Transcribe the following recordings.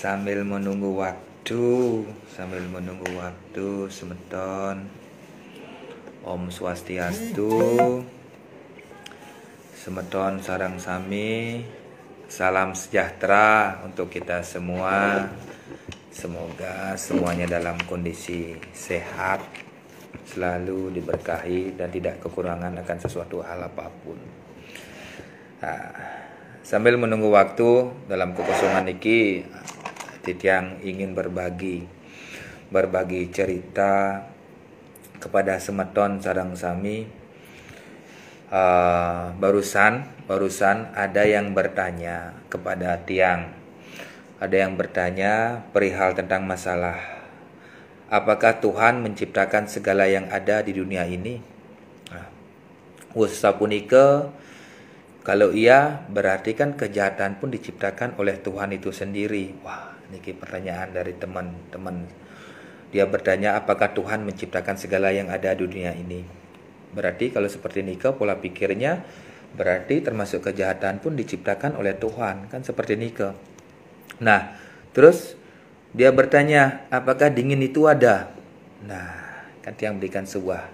Sambil menunggu waktu, semeton. Om Swastiastu, semeton sarang sami. Salam sejahtera untuk kita semua. Semoga semuanya dalam kondisi sehat, selalu diberkahi dan tidak kekurangan akan sesuatu hal apapun. Nah, sambil menunggu waktu dalam kekosongan niki, Titiang ingin berbagi cerita kepada semeton sarang sami. Barusan ada yang bertanya kepada Tiang. Ada yang bertanya perihal tentang masalah apakah Tuhan menciptakan segala yang ada di dunia ini? Sapunika, kalau iya berarti kan kejahatan pun diciptakan oleh Tuhan itu sendiri. Wah, niki pertanyaan dari teman-teman. Dia bertanya apakah Tuhan menciptakan segala yang ada di dunia ini. Berarti kalau seperti nika pola pikirnya, berarti termasuk kejahatan pun diciptakan oleh Tuhan. Kan seperti nika. Nah, terus dia bertanya apakah dingin itu ada? Nah, kan yang berikan sebuah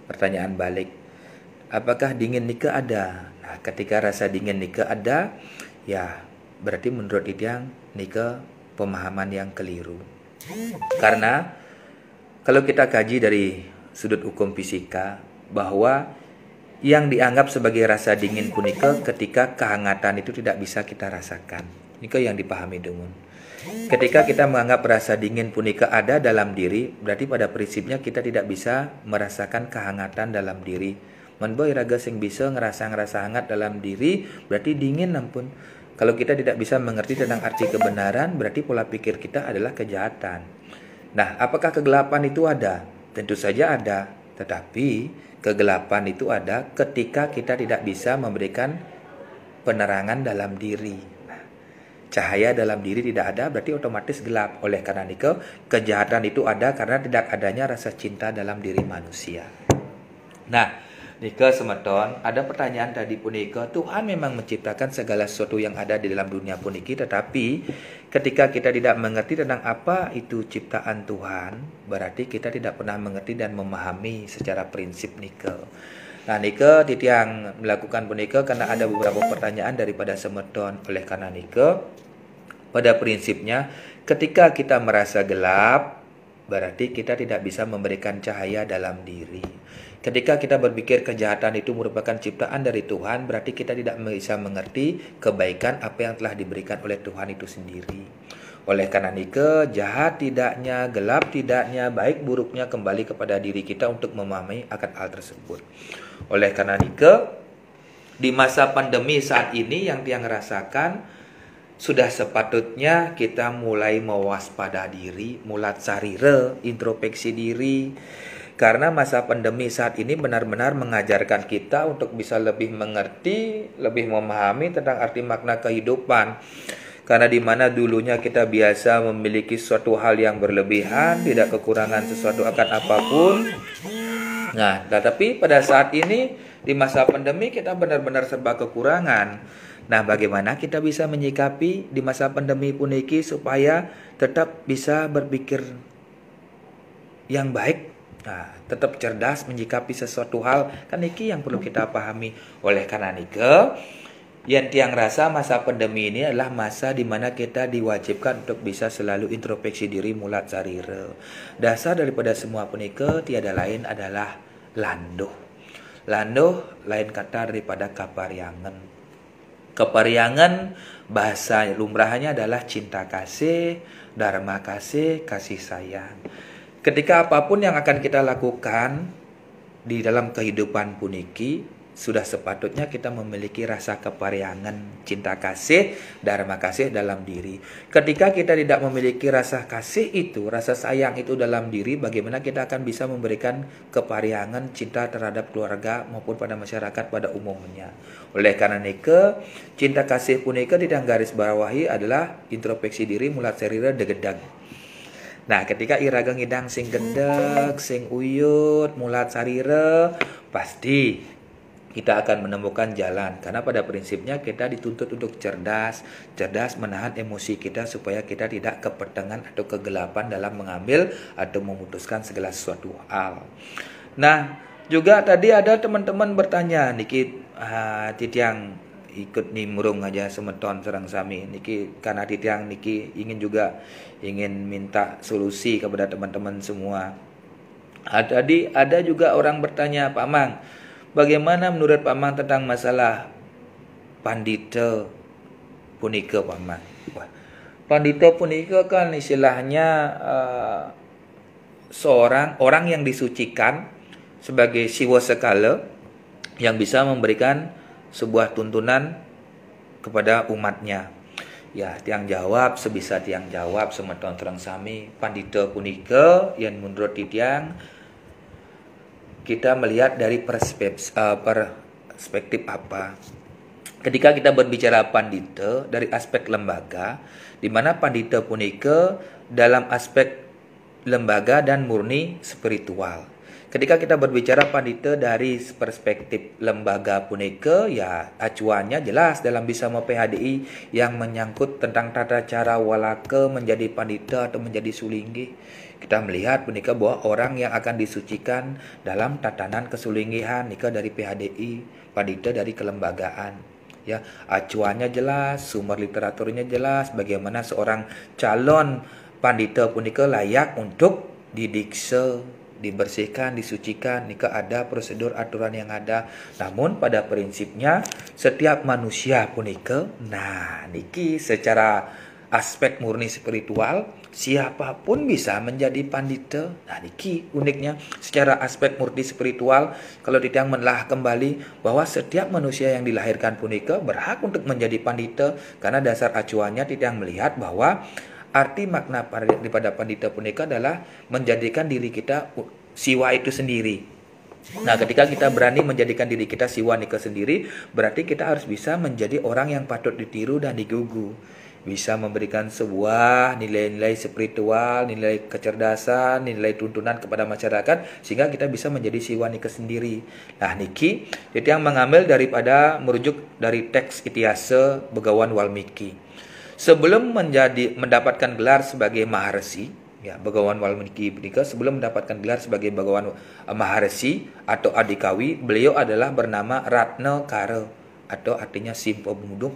pertanyaan balik. Apakah dingin nika ada? Nah, ketika rasa dingin nika ada, ya berarti menurut Tiang nika pemahaman yang keliru. Karena kalau kita kaji dari sudut hukum fisika, bahwa yang dianggap sebagai rasa dingin punika ketika kehangatan itu tidak bisa kita rasakan. Nika yang dipahami dengan. Ketika kita menganggap rasa dingin punika ada dalam diri, berarti pada prinsipnya kita tidak bisa merasakan kehangatan dalam diri. Menboy raga sing bisa ngerasa hangat dalam diri, berarti dingin ampun. Kalau kita tidak bisa mengerti tentang arti kebenaran, berarti pola pikir kita adalah kejahatan. Nah, apakah kegelapan itu ada? Tentu saja ada. Tetapi kegelapan itu ada ketika kita tidak bisa memberikan penerangan dalam diri. Nah, cahaya dalam diri tidak ada, berarti otomatis gelap. Oleh karena itu, kejahatan itu ada karena tidak adanya rasa cinta dalam diri manusia. Nah, nika semeton, ada pertanyaan tadi punika, Tuhan memang menciptakan segala sesuatu yang ada di dalam dunia puniki, tetapi ketika kita tidak mengerti tentang apa itu ciptaan Tuhan, berarti kita tidak pernah mengerti dan memahami secara prinsip nika. Nah, nika Titiang melakukan punika karena ada beberapa pertanyaan daripada semeton. Oleh karena nika, pada prinsipnya ketika kita merasa gelap, berarti kita tidak bisa memberikan cahaya dalam diri. Ketika kita berpikir kejahatan itu merupakan ciptaan dari Tuhan, berarti kita tidak bisa mengerti kebaikan apa yang telah diberikan oleh Tuhan itu sendiri. Oleh karena itu, jahat tidaknya, gelap tidaknya, baik buruknya kembali kepada diri kita untuk memahami akan hal tersebut. Oleh karena itu, di masa pandemi saat ini yang Tiang rasakan, sudah sepatutnya kita mulai mewaspada diri, mulat sarire, introspeksi diri. Karena masa pandemi saat ini benar-benar mengajarkan kita untuk bisa lebih mengerti, lebih memahami tentang arti makna kehidupan. Karena di mana dulunya kita biasa memiliki suatu hal yang berlebihan, tidak kekurangan sesuatu akan apapun. Nah, tetapi pada saat ini di masa pandemi kita benar-benar serba kekurangan. Nah, bagaimana kita bisa menyikapi di masa pandemi puniki supaya tetap bisa berpikir yang baik? Nah, tetap cerdas menyikapi sesuatu hal, kan iki yang perlu kita pahami. Oleh karena nike, yang Tiang rasa masa pandemi ini adalah masa di mana kita diwajibkan untuk bisa selalu introspeksi diri mulat sarire. Dasar daripada semua punike tiada lain adalah landuh. Landuh lain kata daripada kaparyangan. Kaparyangan bahasa lumrahnya adalah cinta kasih, dharma kasih, kasih sayang. Ketika apapun yang akan kita lakukan di dalam kehidupan puniki, sudah sepatutnya kita memiliki rasa keparyangan, cinta kasih, dharma kasih dalam diri. Ketika kita tidak memiliki rasa kasih itu, rasa sayang itu dalam diri, bagaimana kita akan bisa memberikan keparyangan, cinta terhadap keluarga maupun pada masyarakat pada umumnya. Oleh karena itu, cinta kasih punika tidak garis bawahi adalah introspeksi diri mulat sarira degedag. Nah, ketika iraga ngidang sing gendeg, sing uyut, mulat sarire, pasti kita akan menemukan jalan. Karena pada prinsipnya kita dituntut untuk cerdas menahan emosi kita supaya kita tidak kepetengan atau kegelapan dalam mengambil atau memutuskan segala sesuatu hal. Nah, juga tadi ada teman-teman bertanya, niki titiang ikut nimrung aja semeton serang sami niki, karena titiang niki ingin minta solusi kepada teman-teman semua. Tadi ada juga orang bertanya, Pak Mang, bagaimana menurut Pak Mang tentang masalah pandita punika, Pak Mang? Pandita punika kan istilahnya seorang orang yang disucikan sebagai siwa sekala yang bisa memberikan sebuah tuntunan kepada umatnya. Ya, tiang jawab sebisa tiang jawab semeton terang sami, pandita punika yang menurut tiang kita melihat dari perspektif apa. Ketika kita berbicara pandita dari aspek lembaga, di mana pandita punika dalam aspek lembaga dan murni spiritual. Ketika kita berbicara pandita dari perspektif lembaga punika, ya acuannya jelas dalam Bisma PHDI yang menyangkut tentang tata cara walaka menjadi pandita atau menjadi sulinggi. Kita melihat punika bahwa orang yang akan disucikan dalam tatanan kesulinggihan nika dari PHDI, pandita dari kelembagaan. Ya, acuannya jelas, sumber literaturnya jelas, bagaimana seorang calon pandita punika layak untuk didiksa, dibersihkan, disucikan, nika ada prosedur aturan yang ada. Namun pada prinsipnya setiap manusia punika, nah niki secara aspek murni spiritual siapapun bisa menjadi pandita. Nah niki uniknya secara aspek murni spiritual, kalau tidak menelah kembali bahwa setiap manusia yang dilahirkan punika berhak untuk menjadi pandita, karena dasar acuannya tidak melihat bahwa arti makna daripada pandita punika adalah menjadikan diri kita siwa itu sendiri. Nah, ketika kita berani menjadikan diri kita siwa nika sendiri, berarti kita harus bisa menjadi orang yang patut ditiru dan digugu. Bisa memberikan sebuah nilai-nilai spiritual, nilai kecerdasan, nilai tuntunan kepada masyarakat, sehingga kita bisa menjadi siwa nika sendiri. Nah, niki itu yang mengambil daripada merujuk dari teks Itiasa Begawan Walmiki. Sebelum mendapatkan gelar sebagai Maharsi, ya, Begawan Walmiki Punika sebelum mendapatkan gelar sebagai Begawan Maharsi atau Adikawi, beliau adalah bernama Ratnakara atau artinya si pembunuh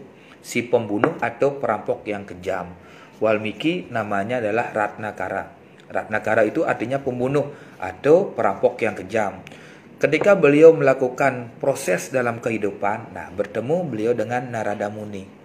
atau perampok yang kejam. Walmiki namanya adalah Ratnakara. Ratnakara itu artinya pembunuh atau perampok yang kejam. Ketika beliau melakukan proses dalam kehidupan, nah bertemu beliau dengan Narada Muni.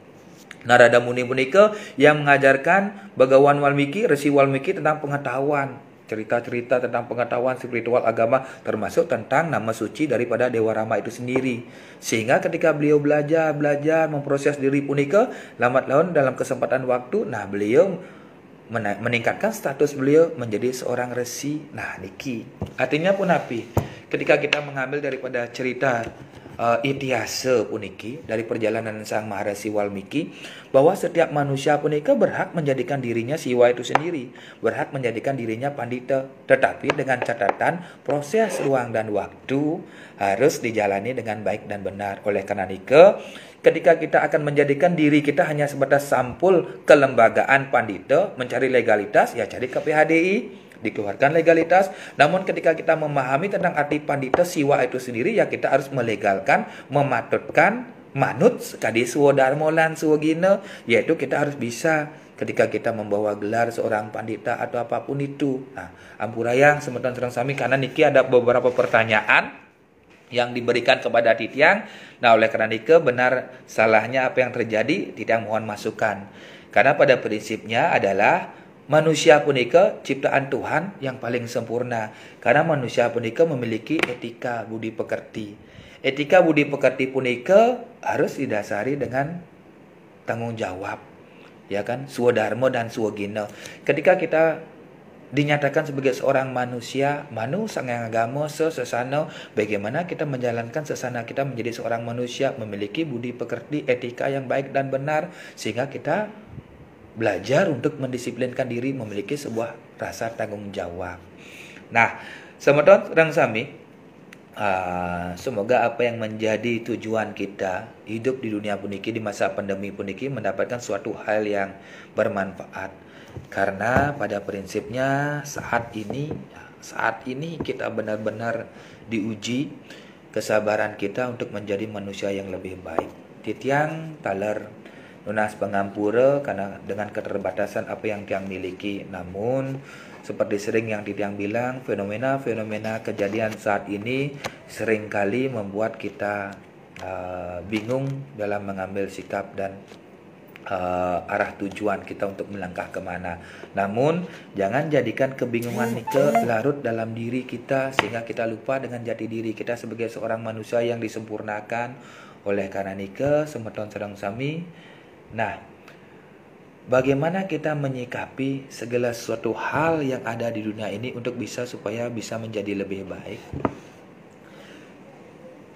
Narada Muni punika yang mengajarkan Begawan Walmiki, Resi Walmiki tentang pengetahuan, cerita-cerita tentang pengetahuan spiritual agama, termasuk tentang nama suci daripada Dewa Rama itu sendiri. Sehingga ketika beliau belajar memproses diri punika, lambat laun dalam kesempatan waktu, nah beliau meningkatkan status beliau menjadi seorang resi. Nah niki artinya pun api. Ketika kita mengambil daripada cerita Itiasa puniki dari perjalanan Sang Maharsi Walmiki, bahwa setiap manusia punika berhak menjadikan dirinya siwa itu sendiri, berhak menjadikan dirinya pandita, tetapi dengan catatan proses ruang dan waktu harus dijalani dengan baik dan benar. Oleh karena itu, ketika kita akan menjadikan diri kita hanya sebatas sampul kelembagaan pandita, mencari legalitas, ya cari ke PHDI, dikeluarkan legalitas. Namun ketika kita memahami tentang arti pandita siwa itu sendiri, ya kita harus melegalkan, mematutkan, manut kadi suwo darmolan suwo gina, yaitu kita harus bisa ketika kita membawa gelar seorang pandita atau apapun itu. Nah, ampurayang semeton serang sami, karena niki ada beberapa pertanyaan yang diberikan kepada Titiang. Nah, oleh karena itu benar salahnya apa yang terjadi, Titiang mohon masukan. Karena pada prinsipnya adalah manusia punika ciptaan Tuhan yang paling sempurna. Karena manusia punika memiliki etika budi pekerti. Etika budi pekerti punika harus didasari dengan tanggung jawab, ya kan, swadharma dan swagina. Ketika kita dinyatakan sebagai seorang manusia, manu sangang agama sesana, bagaimana kita menjalankan sesana kita menjadi seorang manusia, memiliki budi pekerti, etika yang baik dan benar, sehingga kita belajar untuk mendisiplinkan diri, memiliki sebuah rasa tanggung jawab. Nah, semeton rang sami, Semoga apa yang menjadi tujuan kita hidup di dunia puniki di masa pandemi puniki mendapatkan suatu hal yang bermanfaat. Karena pada prinsipnya saat ini kita benar-benar diuji kesabaran kita untuk menjadi manusia yang lebih baik. Titiang taler nunas pengampura karena dengan keterbatasan apa yang tiang miliki. Namun seperti sering yang Titiang bilang, fenomena-fenomena kejadian saat ini seringkali membuat kita bingung dalam mengambil sikap dan arah tujuan kita untuk melangkah kemana. Namun jangan jadikan kebingungan nike larut dalam diri kita sehingga kita lupa dengan jati diri kita sebagai seorang manusia yang disempurnakan. Oleh karena nike semeton sedang sami. Nah, bagaimana kita menyikapi segala sesuatu hal yang ada di dunia ini untuk supaya bisa menjadi lebih baik.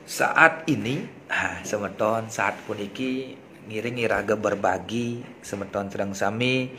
Saat ini, semeton saat puniki ngiringi raga berbagi semeton sedang sami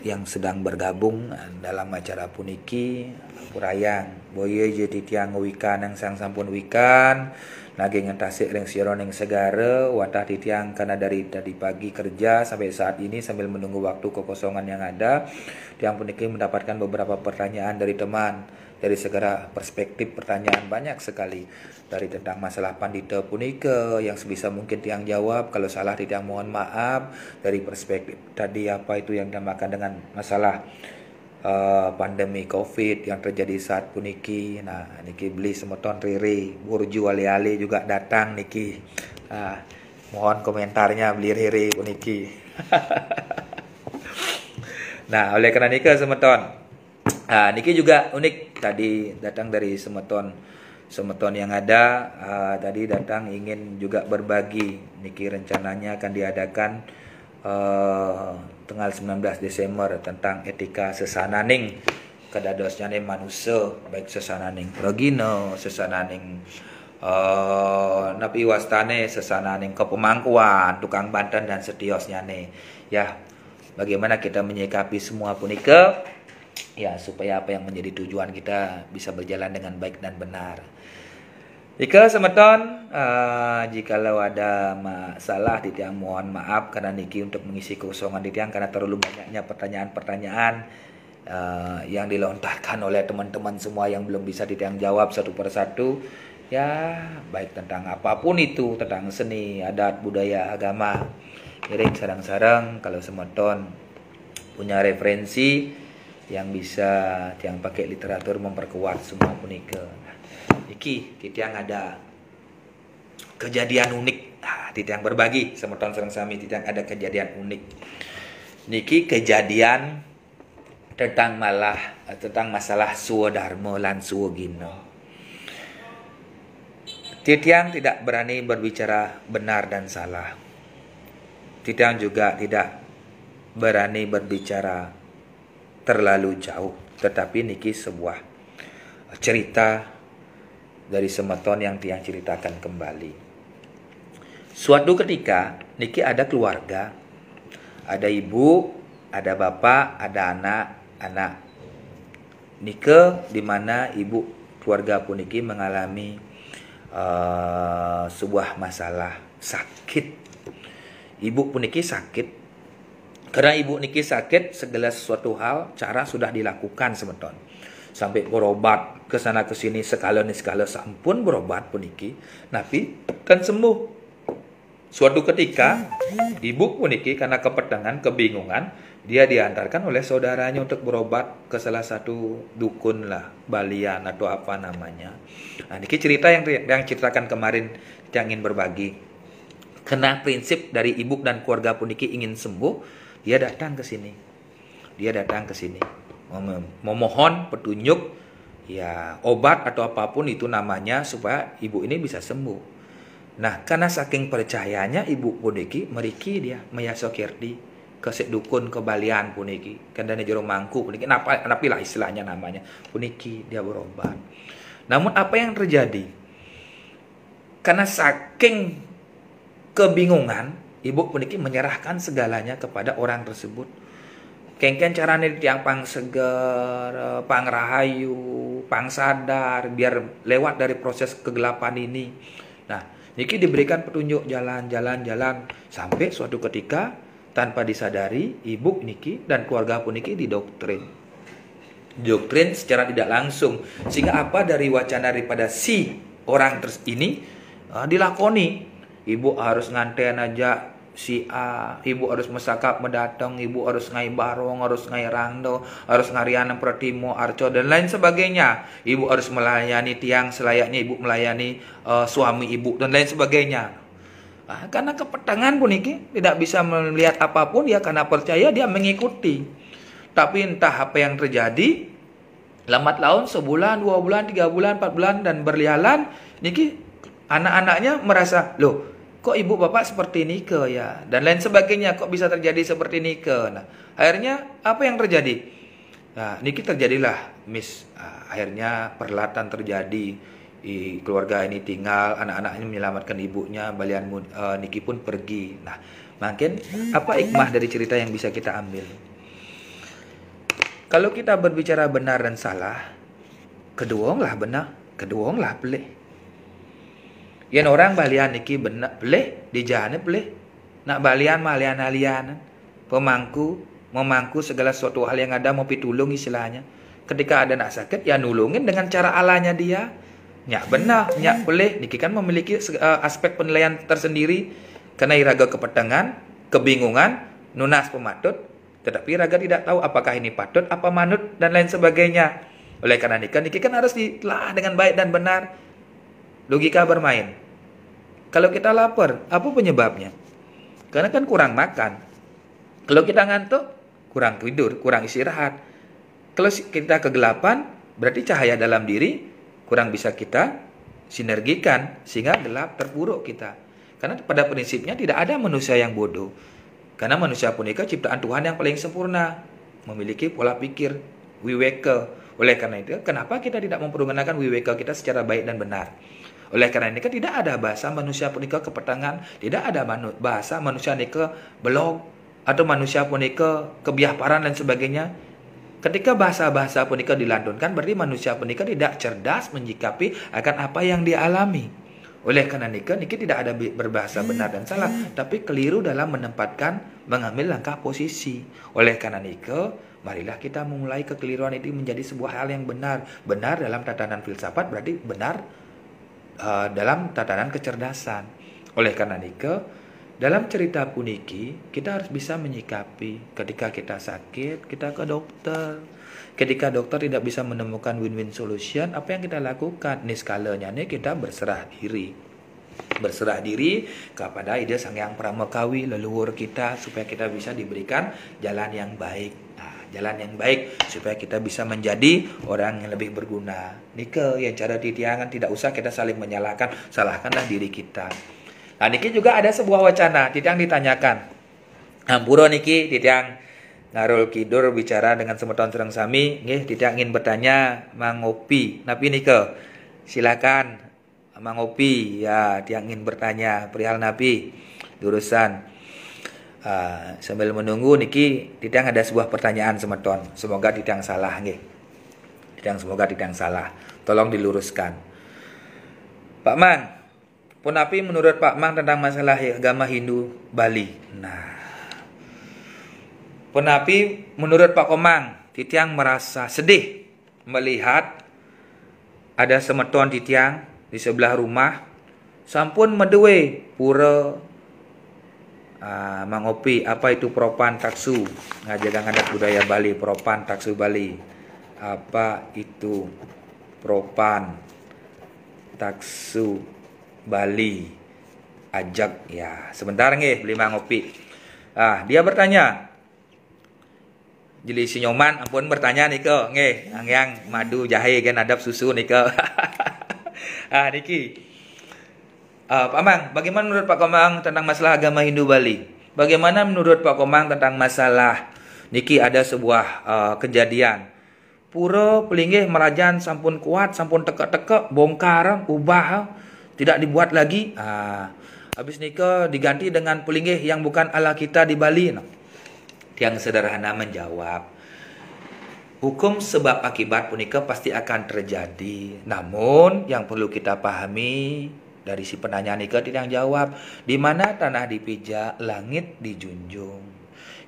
yang sedang bergabung dalam acara puniki purayang boye jadi tiang wikan yang sang sampun wikan naging tasik ring siron yang segara watah titiang karena dari tadi pagi kerja sampai saat ini sambil menunggu waktu kekosongan yang ada tiang puniki mendapatkan beberapa pertanyaan dari teman dari segala perspektif pertanyaan banyak sekali dari tentang masalah pandita punika yang sebisa mungkin tiang jawab, kalau salah tiang mohon maaf. Dari perspektif tadi apa itu yang dinamakan dengan masalah pandemi COVID yang terjadi saat puniki. Nah, niki beli semeton riri, burju ali-ali juga datang niki. Mohon komentarnya beli riri puniki. Nah, oleh karena niki semeton. Niki juga unik tadi datang dari semeton yang ada tadi datang ingin juga berbagi. Niki rencananya akan diadakan tanggal 19 Desember tentang etika sesananing kedadosnya manusia baik sesananing progino sesananing napi wastane sesananing kepemangkuan tukang banten dan setiosnya nih ya bagaimana kita menyikapi semua punika ya supaya apa yang menjadi tujuan kita bisa berjalan dengan baik dan benar. Jika semeton jikalau ada masalah titiang mohon maaf karena niki untuk mengisi kekosongan titiang karena terlalu banyaknya pertanyaan-pertanyaan yang dilontarkan oleh teman-teman semua yang belum bisa titiang jawab satu persatu ya baik tentang apapun itu tentang seni, adat, budaya, agama. Jadi sarang-sarang kalau semeton punya referensi yang bisa tiang pakai literatur memperkuat semua punika. Iki titiang ada kejadian unik. Titiang berbagi semeton sareng sami titiang ada kejadian unik. Niki kejadian tentang masalah suwa dharma lan suwa gina. Titiang tidak berani berbicara benar dan salah. Titiang juga tidak berani berbicara terlalu jauh, tetapi niki sebuah cerita dari semeton yang tiang ceritakan kembali. Suatu ketika niki ada keluarga, ada ibu, ada bapak, ada anak. Nike di mana ibu keluarga pun niki mengalami sebuah masalah sakit. Ibu pun niki sakit. Karena ibu niki sakit, segala sesuatu hal, cara sudah dilakukan semeton. Sampai berobat ke sana ke sini sekala sampun berobat pun niki, tapi kan sembuh. Suatu ketika, ibu pun niki karena kepetengan, kebingungan, dia diantarkan oleh saudaranya untuk berobat ke salah satu dukun lah, balian atau apa namanya. Nah, niki cerita yang ceritakan kemarin yang ingin berbagi. Karena prinsip dari ibu dan keluarga pun niki ingin sembuh, dia datang ke sini. Memohon petunjuk ya obat atau apapun itu namanya supaya ibu ini bisa sembuh. Nah, karena saking percayanya ibu puniki meriki dia mayasokirdi ke dukun ke balian puniki. Kendane jero mangku puniki napilah istilahnya namanya. Puniki dia berobat. Namun apa yang terjadi? Karena saking kebingungan ibu puniki menyerahkan segalanya kepada orang tersebut. Kengken carane tiang pang seger, pang rahayu, pang sadar, biar lewat dari proses kegelapan ini. Nah, niki diberikan petunjuk jalan sampai suatu ketika tanpa disadari ibu niki dan keluarga pun niki didoktrin secara tidak langsung, sehingga apa dari wacana daripada si orang ini dilakoni. Ibu harus nganten aja si A, ibu harus mesakap mendatang, ibu harus ngai barong, harus ngai rangdo, harus ngariana pratimo arco dan lain sebagainya. Ibu harus melayani tiang selayaknya ibu melayani suami ibu dan lain sebagainya. Karena kepetangan pun ini tidak bisa melihat apapun ya, karena percaya dia mengikuti. Tapi entah apa yang terjadi, lambat laun sebulan, 2 bulan, 3 bulan, 4 bulan dan berlialan, niki anak-anaknya merasa, loh kok ibu bapak seperti ini ke ya, dan lain sebagainya, kok bisa terjadi seperti ini ke. Nah, akhirnya apa yang terjadi? Nah, niki terjadilah akhirnya perlatan terjadi, keluarga ini tinggal, anak-anaknya menyelamatkan ibunya, balian niki pun pergi. Nah, makin apa hikmah dari cerita yang bisa kita ambil? Kalau kita berbicara benar dan salah, kedua lah benar, kedua lah pelih. Yang orang balian niki benar pelih, di jane pelih. Nak balian malian alian, memangku segala sesuatu hal yang ada mau pitulung istilahnya. Ketika ada nak sakit ya nulungin dengan cara alanya dia. Nyak benar, nyak pelih, niki kan memiliki aspek penilaian tersendiri karena iraga kepetengan, kebingungan, nunas pematut, tetapi raga tidak tahu apakah ini patut, apa manut dan lain sebagainya. Oleh karena niki kan harus ditelaah dengan baik dan benar. Logika bermain. Kalau kita lapar, apa penyebabnya? Karena kan kurang makan. Kalau kita ngantuk, kurang tidur, kurang istirahat. Kalau kita kegelapan, berarti cahaya dalam diri kurang bisa kita sinergikan sehingga gelap terpuruk kita. Karena pada prinsipnya tidak ada manusia yang bodoh. Karena manusia punika ciptaan Tuhan yang paling sempurna, memiliki pola pikir wiweka. Oleh karena itu, kenapa kita tidak mempergunakan wiweka kita secara baik dan benar? Oleh karena ini kan tidak ada bahasa manusia punika kepetangan, tidak ada bahasa manusia nika belok atau manusia punika kebiaparan dan sebagainya. Ketika bahasa-bahasa punika dilantunkan, berarti manusia punika tidak cerdas menyikapi akan apa yang dia alami. Oleh karena niki tidak ada berbahasa benar dan salah, tapi keliru dalam mengambil langkah posisi. Oleh karena niki, marilah kita memulai kekeliruan itu menjadi sebuah hal yang benar. Benar dalam tatanan filsafat berarti benar dalam tatanan kecerdasan. Oleh karena nike, dalam cerita puniki kita harus bisa menyikapi ketika kita sakit, kita ke dokter. Ketika dokter tidak bisa menemukan win-win solution, apa yang kita lakukan? Nih skalanya nih kita berserah diri. Berserah diri kepada ide Sang Hyang Pramekawi leluhur kita supaya kita bisa diberikan jalan yang baik. Jalan yang baik supaya kita bisa menjadi orang yang lebih berguna. Nike yang cara titiangan tidak usah kita saling menyalahkan, salahkanlah diri kita. Nah niki juga ada sebuah wacana, titiang ditanyakan. Ampuro niki titiang ngarul kidur bicara dengan semeton sereng sami, nggih titiang ingin bertanya Mang Opi. Napi nike, silakan Mang Opi ya, tiang ingin bertanya perihal napi urusan. Sambil menunggu niki titiang ada sebuah pertanyaan semeton. Semoga titiang salah nggih. Semoga titiang salah. Tolong diluruskan. Pak Mang, punapi menurut Pak Mang tentang masalah agama Hindu Bali? Nah, punapi menurut Pak Komang, titiang merasa sedih melihat ada semeton titiang di sebelah rumah sampun medewe pura Mang Opi, apa itu propan taksu? Ngajagang adat budaya Bali, propan taksu Bali. Apa itu propan taksu Bali? Ajak ya. Sebentar nggih beli Mang Opi. Dia bertanya. Jadi si nyoman ampun bertanya nih ke nggih, yang madu jahe kan adab susu nih ke. Niki. Pak Mang, bagaimana menurut Pak Komang tentang masalah agama Hindu Bali? Bagaimana menurut Pak Komang tentang masalah niki ada sebuah kejadian pura pelinggih merajan sampun kuat, sampun teka-teka, bongkar, ubah, tidak dibuat lagi. Habis nika diganti dengan pelinggih yang bukan ala kita di Bali. Yang sederhana menjawab, Hukum sebab akibat punika pasti akan terjadi. Namun yang perlu kita pahami dari si penanya nika tidak jawab, di mana tanah dipijak, langit dijunjung.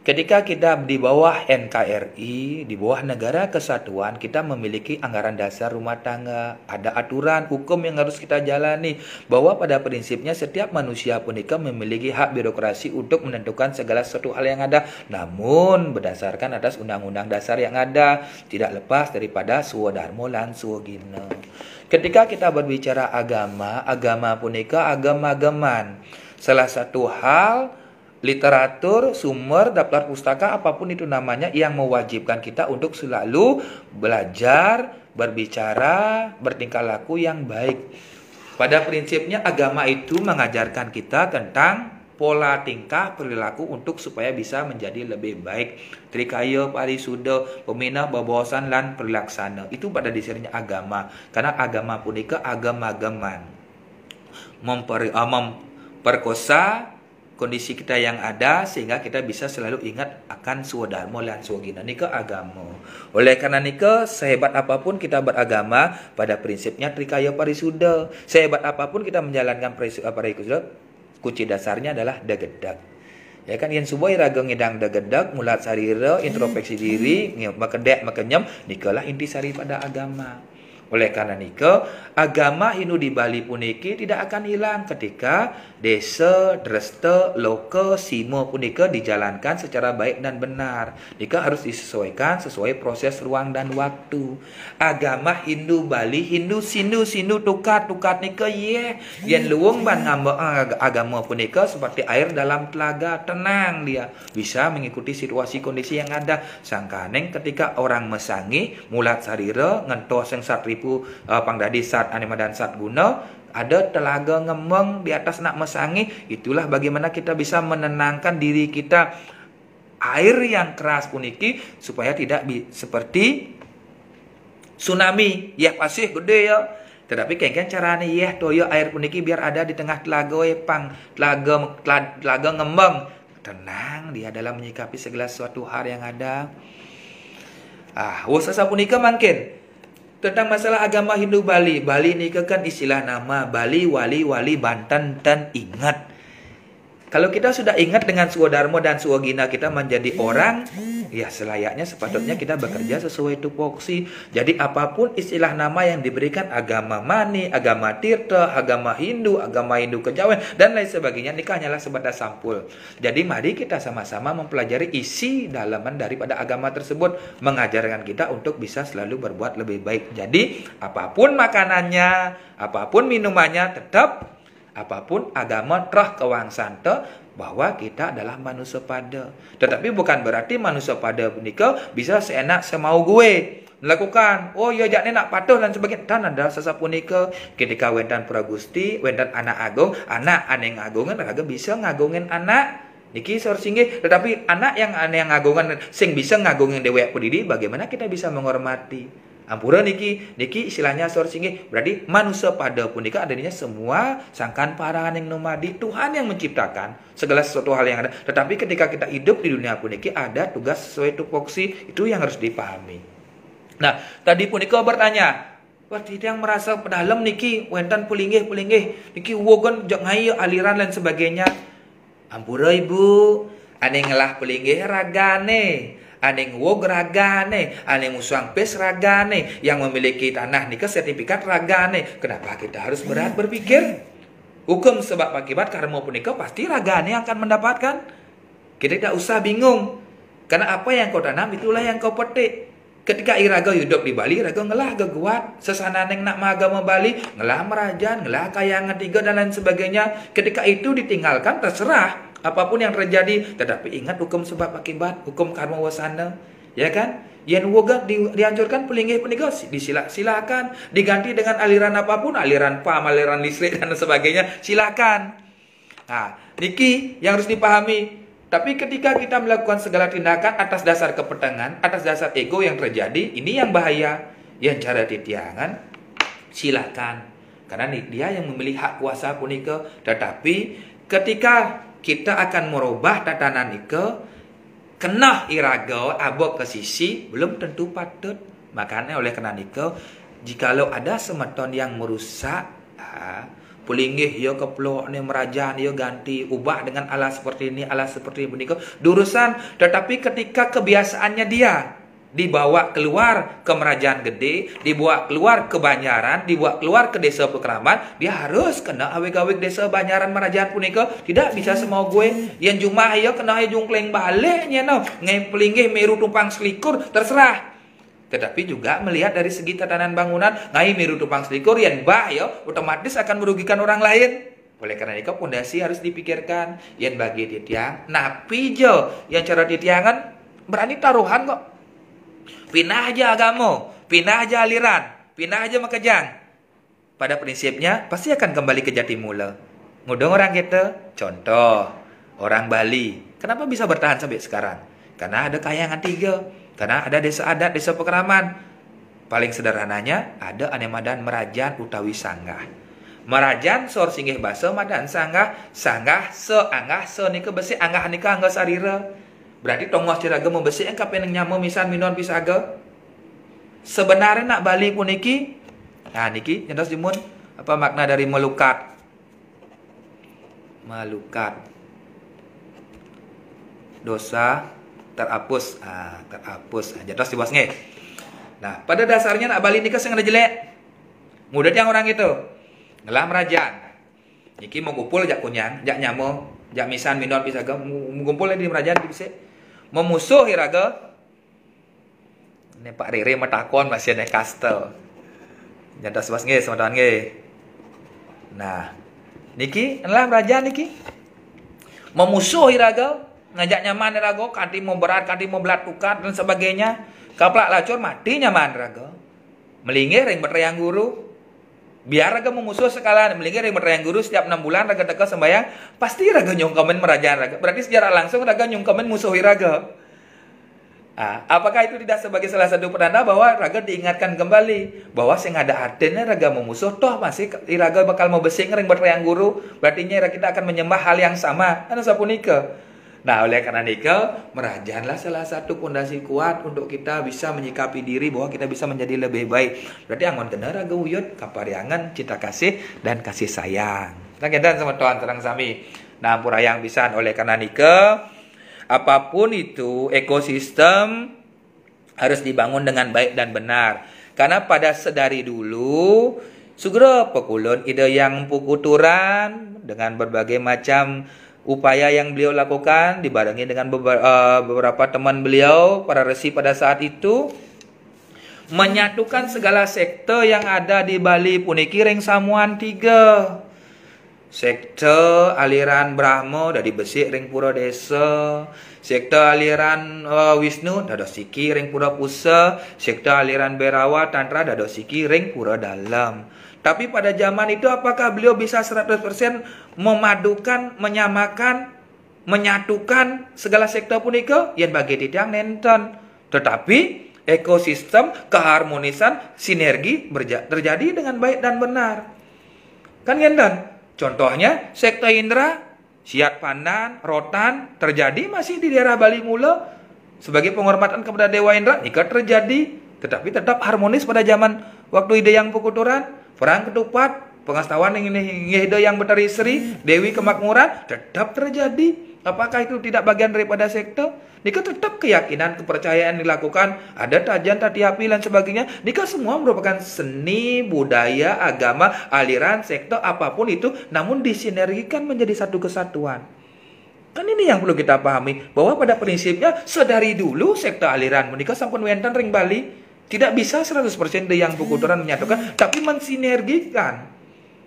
Ketika kita di bawah NKRI, di bawah negara kesatuan, kita memiliki anggaran dasar rumah tangga. Ada aturan hukum yang harus kita jalani. Bahwa pada prinsipnya setiap manusia punika memiliki hak birokrasi untuk menentukan segala sesuatu hal yang ada. Namun berdasarkan atas undang-undang dasar yang ada, tidak lepas daripada swadharma lan swagina. Ketika kita berbicara agama, agama punika agama-agaman. Salah satu hal literatur, sumber, daftar pustaka, apapun itu namanya yang mewajibkan kita untuk selalu belajar, berbicara, bertingkah laku yang baik. Pada prinsipnya agama itu mengajarkan kita tentang pola tingkah perilaku untuk supaya bisa menjadi lebih baik. Trikaya, parisuda, pemina, babawasan, lan perilaksana. Itu pada dasarnya agama. Karena agama punika agama-agaman. Memperkosa kondisi kita yang ada sehingga kita bisa selalu ingat akan swadharma lan swagina nika agama. Oleh karena nika sehebat apapun kita beragama, pada prinsipnya trikaya parisuda. Sehebat apapun kita menjalankan parisuda, kunci dasarnya adalah dagedak. Ya kan, yen subuh iraga ngedang dagedak, mulat sarira, introspeksi diri, makedek makenyem, nikalah inti sari pada agama. Oleh karena nika, agama Hindu di Bali puniki tidak akan hilang ketika desa, dresta, loka, simo punika dijalankan secara baik dan benar. Nika harus disesuaikan sesuai proses ruang dan waktu. Agama Hindu Bali, Hindu sindu tukat nika yen luwung ban ngambek agama punika seperti air dalam telaga, tenang dia bisa mengikuti situasi kondisi yang ada. Sangkaneng ketika orang mesangi mulat sarira ngentos yang satripu pangdadi sat anima dan sat guna, ada telaga ngembang di atas nak mesangi. Itulah bagaimana kita bisa menenangkan diri kita. Air yang keras puniki supaya tidak seperti tsunami, ya pasih gede ya. Tetapi kengken caranya ya toyo air puniki biar ada di tengah telaga telaga ngembang. Tenang dia dalam menyikapi segala sesuatu hal yang ada. Wasasa punika mungkin tentang masalah agama Hindu Bali. Bali ini kan istilah nama Bali, Wali, Banten, dan ingat. Kalau kita sudah ingat dengan swadharma dan swagina kita menjadi orang, ya selayaknya sepatutnya kita bekerja sesuai tupoksi. Jadi apapun istilah nama yang diberikan, agama Mani, agama Tirta, agama Hindu Kejawen, dan lain sebagainya, ini hanyalah sebatas sampul. Jadi mari kita sama-sama mempelajari isi dalaman daripada agama tersebut, mengajarkan kita untuk bisa selalu berbuat lebih baik. Jadi apapun makanannya, apapun minumannya, tetap apapun agama trah kewangsan bahwa kita adalah manusia pada. Tetapi bukan berarti manusia pada menika bisa seenak semau gue melakukan. Oh ya jakne nak patuh dan sebagainya. Dan ada sesapunika ketika wentan pragusti, wentan anak agung, anak aneng agungan raga bisa ngagungin anak. Niki sor singgih, tetapi anak yang aneh yang ngagungan sing bisa ngagungin dewek pedidi, bagaimana kita bisa menghormati? Ampura niki istilahnya sor singgih, berarti manusia pada punika adanya semua sangkan parahan yang nomadi, Tuhan yang menciptakan segala sesuatu hal yang ada. Tetapi ketika kita hidup di dunia puniki ada tugas sesuai tupoksi, itu yang harus dipahami. Nah, tadi punika bertanya, wah tidak yang merasa pedalam niki wentan pulinggih niki wogon jangai aliran dan sebagainya. Ampura ibu, ane ngelah pulinggih ragane, ane wog ragane, ane musang pes ragane, yang memiliki tanah nikah sertifikat ragane. Kenapa kita harus berat berpikir? Hukum sebab akibat karma punika pasti ragane akan mendapatkan. Kita tidak usah bingung. Karena apa yang kau tanam itulah yang kau petik. Ketika iraga hidup di Bali, iraga ngelah geguat. Sesana neng nak magama Bali, ngelah merajan, ngelah kayangan tiga dan lain sebagainya. Ketika itu ditinggalkan, terserah apapun yang terjadi. Tetapi ingat hukum sebab akibat, hukum karma wasana, ya kan? Yang woga dihancurkan pelinggih silakan. Diganti dengan aliran apapun, aliran PAM, aliran listrik dan sebagainya, silakan. Nah, niki yang harus dipahami. Tapi ketika kita melakukan segala tindakan atas dasar kepentingan, atas dasar ego yang terjadi, ini yang bahaya. Yang cara titiangan, silakan. Karena dia yang memilih hak kuasa punika. Tetapi ketika kita akan merubah tatanan ike, kena iraga abok ke sisi belum tentu patut. Makanya oleh karena itu, jikalau ada semeton yang merusak, pulinggih yo keplok nih merajan yo ganti ubah dengan alas seperti ini, alas seperti ini durusan. Tetapi ketika kebiasaannya dia dibawa keluar ke Merajaan Gede, dibawa keluar ke Banyaran, dibawa keluar ke desa Pekraman, dia harus kena awik-awik desa Banyaran Merajaan punika. Tidak bisa semua gue yang jumah ya kena jungkleng baliknya no ngepelinggih meru tumpang selikur terserah. Tetapi juga melihat dari segi tatanan bangunan, ngai meru tumpang selikur yang bah ya otomatis akan merugikan orang lain. Oleh karena itu pondasi harus dipikirkan. Yang bagi titiang, napi jo yang cara titiangan berani taruhan kok. Pindah aja agama, pindah aja aliran, pindah aja makajang. Pada prinsipnya pasti akan kembali ke jati mula. Ngudung orang kita, contoh orang Bali. Kenapa bisa bertahan sampai sekarang? Karena ada kayangan 3, karena ada desa adat, desa Pekraman. Paling sederhananya ada anemadan Merajan utawi sanggah. Merajan sor singgih basa madan sanggah, sanggah seanggah se nika besi anggah nika angga sarira. Berarti tongos ciraga membesi engkap yang nyamo misan minon pisaga. Sebenarnya nak Bali pun niki. Nah niki nyentos dimun apa makna dari melukat? Melukat. Dosa terhapus. Terhapus. Nyentos di bosnya. Nah, pada dasarnya nak Bali nika sing ada jelek. Mudah yang orang itu. Ngelah Merajan. Niki mau kumpul jak kunyang, jak nyamo, jak misan minon pisaga, ngumpul di Merajan di bisa. Memusuh iraga. Ini Pak Riri metakon masih naik kastel. Nyantas was nge sama nge. Nah, niki adalah raja niki. Memusuh iraga, ngajak nyaman iraga, kanti mau berat, kanti mau belatukan dan sebagainya. Kaplak lacur mati nyaman iraga. Melingir ring berteriang guru. Biar raga memusuh sekalian, melingir ring berteriang guru setiap 6 bulan raga teka sembayang, pasti raga nyungkamen merajaan raga. Berarti secara langsung raga nyungkamen musuh raga. Apakah itu tidak sebagai salah satu penanda bahwa raga diingatkan kembali bahwa sing ada artinya raga memusuh toh masih raga bakal mau besing ring berteriang guru, berarti kita akan menyembah hal yang sama. Anu sapunika. Nah, oleh karena nika, Merajanlah salah satu pondasi kuat untuk kita bisa menyikapi diri bahwa kita bisa menjadi lebih baik. Berarti angon kena raga uyut, kapariangan, cinta kasih, dan kasih sayang. Kita sama Tuhan terang sami. Nah, purayang pisan oleh karena nika, apapun itu ekosistem harus dibangun dengan baik dan benar. Karena pada sedari dulu, sugro pekulun ide yang pukuturan dengan berbagai macam upaya yang beliau lakukan dibarengi dengan beberapa teman beliau, para resi pada saat itu, menyatukan segala sekte yang ada di Bali puniki ring samuan 3. Sekte aliran Brahmo dari Besik ring Pura Desa, sekte aliran Wisnu dadosiki ring Pura Pusa, sekte aliran Berawa Tantra dadosiki ring Pura Dalam. Tapi pada zaman itu apakah beliau bisa 100% memadukan, menyamakan, menyatukan segala sekte punika? Yang bagi titiang nenten. Tetapi ekosistem, keharmonisan, sinergi terjadi dengan baik dan benar. Kan nenten? Contohnya sekte Indra, Siat Pandan, Rotan terjadi masih di daerah Bali mula sebagai penghormatan kepada Dewa Indra. Jika terjadi, tetapi tetap harmonis pada zaman waktu ide yang pukuturan. Perang ketupat, pengastawan yang beteri-seri, Dewi Kemakmuran tetap terjadi. Apakah itu tidak bagian daripada sekte? Nika tetap keyakinan, kepercayaan dilakukan, ada tajian, tatiapi dan sebagainya. Nika semua merupakan seni, budaya, agama, aliran, sekte, apapun itu, namun disinergikan menjadi satu kesatuan. Kan ini yang perlu kita pahami, bahwa pada prinsipnya sedari dulu sekte aliran menika sampun wenten ring Bali. Tidak bisa 100% yang pukuturan menyatukan, tapi mensinergikan.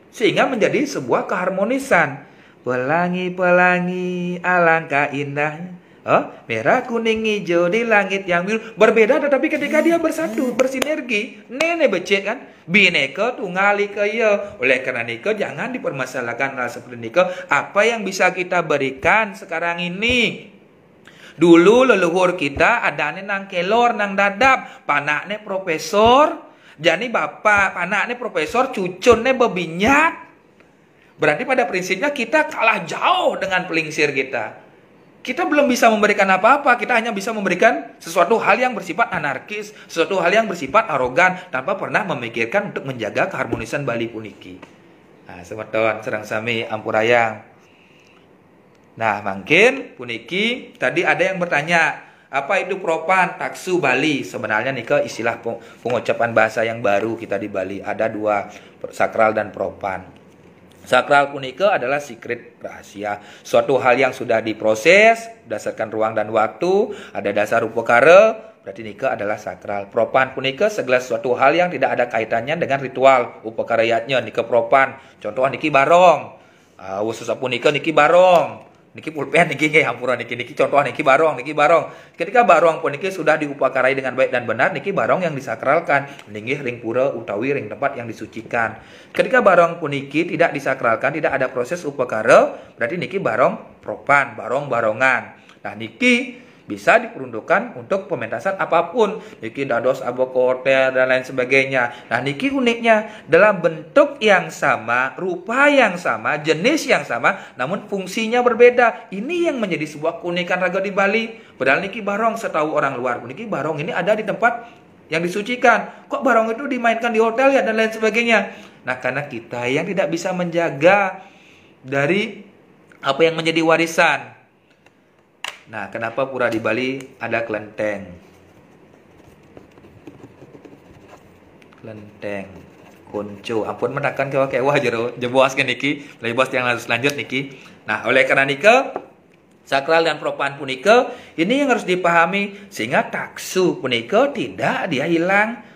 Sehingga menjadi sebuah keharmonisan. Pelangi-pelangi alangkah indahnya. Merah, kuning, hijau di langit yang biru. Berbeda tetapi ketika dia bersatu, bersinergi. Nenek becek kan? Bineka tunggal ika ya. Oleh karena nika jangan dipermasalahkan hal seperti nika. Apa yang bisa kita berikan sekarang ini? Dulu leluhur kita adanya nang kelor, nang dadap, panaknya profesor, jadi bapak, panaknya profesor, cucunnya bebinyak. Berarti pada prinsipnya kita kalah jauh dengan pelingsir kita. kita belum bisa memberikan apa-apa. Kita hanya bisa memberikan sesuatu hal yang bersifat anarkis, sesuatu hal yang bersifat arogan, tanpa pernah memikirkan untuk menjaga keharmonisan Bali puniki. Nah, semeton serang sami ampurayang. Nah, mungkin puniki tadi ada yang bertanya, apa itu propan, taksu Bali? Sebenarnya nih istilah pengucapan bahasa yang baru kita di Bali. Ada dua, sakral dan propan. Sakral punika adalah secret, rahasia. Suatu hal yang sudah diproses berdasarkan ruang dan waktu, ada dasar upakara, berarti nika adalah sakral. Propan punika segala suatu hal yang tidak ada kaitannya dengan ritual upakarayatnya, nika propan. Contoh niki barong. Khusus punika niki barong. Niki pulpen niki nggih hampura niki contoh niki barong. Ketika barong pun niki sudah diupakarai dengan baik dan benar, niki barong yang disakralkan. Nggih ring pura utawi ring tempat yang disucikan. Ketika barong pun niki tidak disakralkan, tidak ada proses upakara, berarti niki barong propan, barong-barongan. Nah, niki bisa diperuntukkan untuk pementasan apapun. Niki dados abokoter dan lain sebagainya. Nah, niki uniknya dalam bentuk yang sama, rupa yang sama, jenis yang sama, namun fungsinya berbeda. Ini yang menjadi sebuah keunikan raga di Bali. Padahal niki barong setahu orang luar, niki barong ini ada di tempat yang disucikan. Kok barong itu dimainkan di hotel ya dan lain sebagainya. Nah, karena kita yang tidak bisa menjaga dari apa yang menjadi warisan. Nah, kenapa pura di Bali ada kelenteng? Kelenteng, kuncu. Ampun menakan kewah jero jebuaskeun niki, lebos yang harus lanjut niki. Nah, oleh karena nika sakral dan propan punika ini yang harus dipahami sehingga taksu punika tidak dia hilang.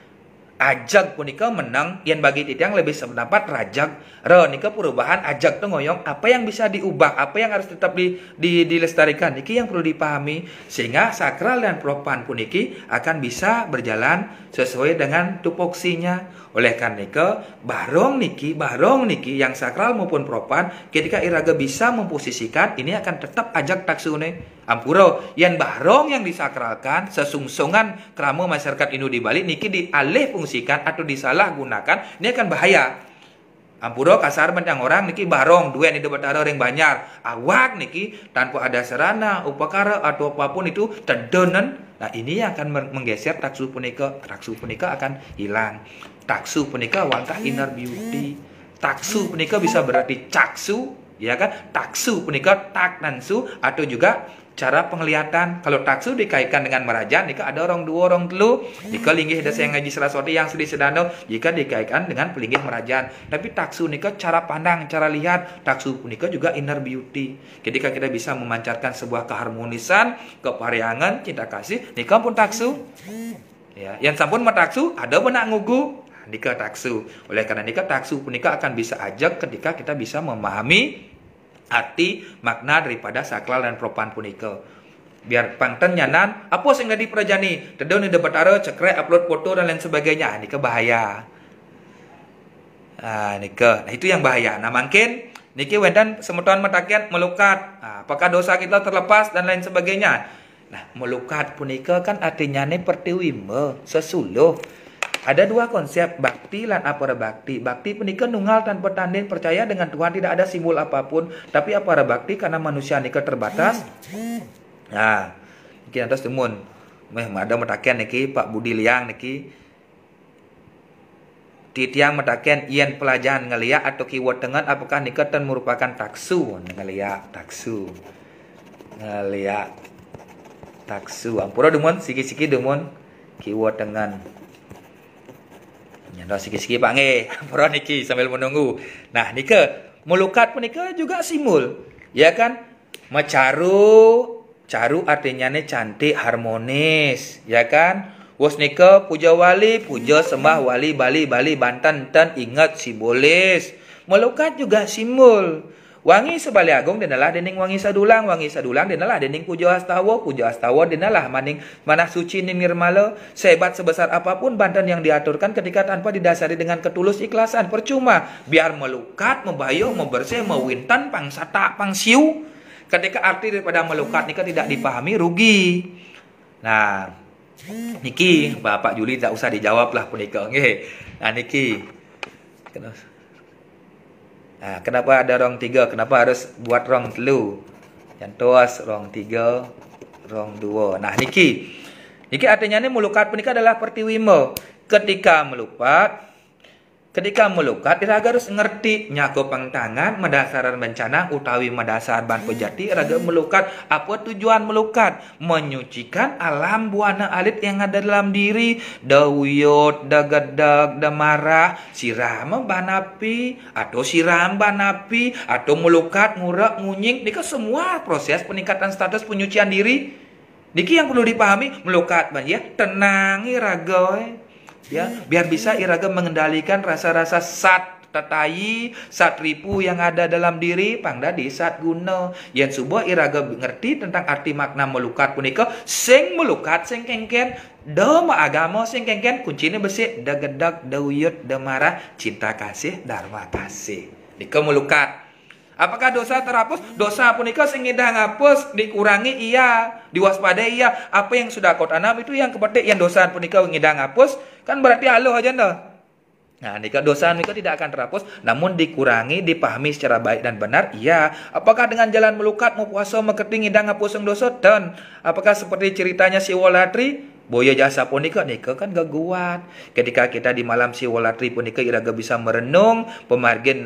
Ajak punika menang yang bagi titiang lebih sependapat rajak re nika perubahan ajak tuh ngoyong apa yang bisa diubah, apa yang harus tetap dilestarikan niki yang perlu dipahami sehingga sakral dan propan puniki akan bisa berjalan sesuai dengan tupoksinya. Oleh karena nika barong niki yang sakral maupun propan ketika iraga bisa memposisikan ini akan tetap ajak taksune. Ampuro, yang barong yang disakralkan sesungsungan kerama masyarakat Indo di Bali niki dialih fungsikan atau disalahgunakan, ini akan bahaya. Ampuro kasar bentang orang niki barong dua di debatara ring banyak. Awak niki tanpa ada sarana, upakara atau apapun itu tedonen. Nah, ini yang akan menggeser taksu punika akan hilang. Taksu punika wangkah inner beauty. Taksu punika bisa berarti caksu, ya kan? Taksu punika tak nansu atau juga cara penglihatan. Kalau taksu dikaitkan dengan merajan, jika ada orang dua orang telu, jika linggih desa yang ngaji Saraswati yang sedih sedano, jika dikaitkan dengan pelinggih merajan. Tapi taksu nika cara pandang, cara lihat. Taksu nika juga inner beauty. Ketika kita bisa memancarkan sebuah keharmonisan, kepariangan, cinta kasih, nika pun taksu. Ya, yang sampun mataksu ada benak ngugu, nika taksu. Oleh karena nika taksu punika akan bisa ajak ketika kita bisa memahami arti makna daripada sakral dan propan punika. Biar pangten nyanan apa sing di prajani tedon di debatara cekrek upload foto dan lain sebagainya. Nika bahaya. Nika. Nah, itu yang bahaya. Nah, mungkin niki wendan semeton matakian melukat. Apakah dosa kita terlepas dan lain sebagainya. Nah, melukat punika kan artinya pertiwime sesuluh. Ada dua konsep, bakti dan apara bakti. Bakti punika nunggal tanpa tanding, percaya dengan Tuhan tidak ada simbol apapun. Tapi apara bakti karena manusia nika terbatas. Nah, mungkin atas temun. Ada matakian niki Pak Budi Liang niki. Titiang matakian ian pelajaran ngeliat atau keyword dengan apakah nika ten merupakan taksu ngeliat taksu. Ngeliat taksu. Ampura demun siki-siki demun keyword dengan. Nyanda siki-siki Pak nge, ampura niki sambil menunggu. Nah, nika melukat punika juga simbol, ya kan? Mecaru, caru artinya cantik, harmonis, ya kan? Wos nika puja wali, puja sembah wali Bali, Banten, ten ingat simbolis. Melukat juga simbol. Wangi sebali agung denalah dening wangi sadulang denalah dening puja astawa denalah maning manah suci ning nirmala. Sehebat sebesar apapun Banten yang diaturkan ketika tanpa didasari dengan ketulus ikhlasan percuma. Biar melukat, membayung, membersih, mewinten, pangsata, pangsiu. Ketika arti daripada melukat nika tidak dipahami rugi. Nah, niki Bapak Juli tak usah dijawab lah punika nggih. Nah, niki kenapa ada rong 3? Kenapa harus buat rong 3? Nyantos rong 3, rong 2. Nah niki artinya ini melukat punika adalah pertiwimo. Ketika melukat iraga harus ngerti nyaku pangtangan mendasaran bencana utawi mendasar ban pejati iraga melukat. Apa tujuan melukat? Menyucikan alam buana alit yang ada dalam diri. Da wuyut, da gedag, da marah, siram banapi atau siram banapi atau melukat, ngurak, ngunying. Ini semua proses peningkatan status penyucian diri. Niki yang perlu dipahami melukat ya, tenang iraga ya, biar bisa iraga mengendalikan rasa-rasa sat tatayi, sat ripu yang ada dalam diri, pangda di sat guna. Yang subuh iraga ngerti tentang arti makna melukat punika, sing melukat sing kengken, dama agama sing kengken, kuncinya besi, da gedak, da wuyut, da marah, cinta kasih, dharma kasih. Nika melukat. Apakah dosa terhapus? Dosa punika sing ngidah ngapus, dikurangi iya, diwaspadai iya. Apa yang sudah kau tanam itu yang kepetik, yang dosa punika ngidah ngapus, kan berarti halo aja ndak. Nah, nika dosa nika tidak akan terhapus, namun dikurangi, dipahami secara baik dan benar, iya. Apakah dengan jalan melukat, mau puasa, meketing, ngidang ngapus dosa? Dan apakah seperti ceritanya si Wolatri? Boya jasa punika nika kan gak kuat. Ketika kita di malam siwolatri punika iraga bisa merenung pemargin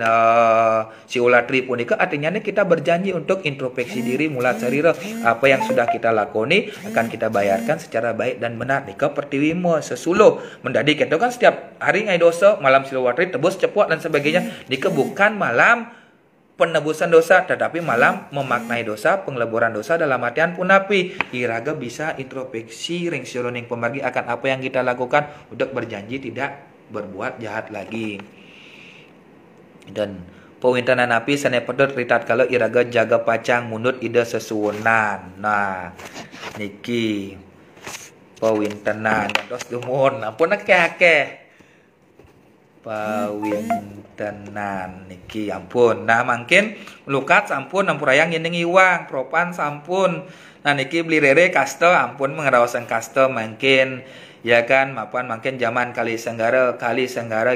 siwolatri punika artinya kita berjanji untuk introspeksi diri mulat sarira. Apa yang sudah kita lakoni akan kita bayarkan secara baik dan benar. Nika pertiwimo sesuluh mendadi kita kan setiap hari ngai dosa malam siwolatri tebus cepuat dan sebagainya. Nika bukan malam penebusan dosa, tetapi malam memaknai dosa, pengleburan dosa dalam artian punapi. Iraga bisa introspeksi ring sironing pemargi akan apa yang kita lakukan untuk berjanji tidak berbuat jahat lagi. Dan pewintanan napi sane pedot ritat kalau iraga jaga pacang munut ida sesuwunan. Nah, niki pewintanan terus dumun ampun akeh-akeh. Pawintenan niki ampun. Nah mungkin lukat sampun ampurayang yeneng iwang propan sampun. Nah niki beli rere kaste ampun mengerawasan kaste mungkin ya kan mapan mungkin zaman kali senggara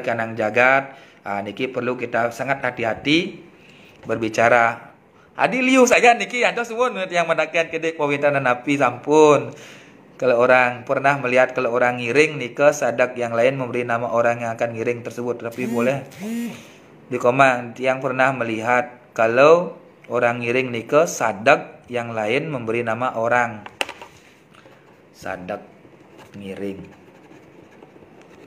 kanang jagat. Niki perlu kita sangat hati-hati berbicara. Adiliu saja niki ada suwun yang mendakian kedek pawintenan napi sampun. Kalau orang pernah melihat kalau orang ngiring nika sadak yang lain memberi nama orang yang akan ngiring tersebut, tapi boleh di komen yang pernah melihat kalau orang ngiring nika sadak yang lain memberi nama orang sadak ngiring.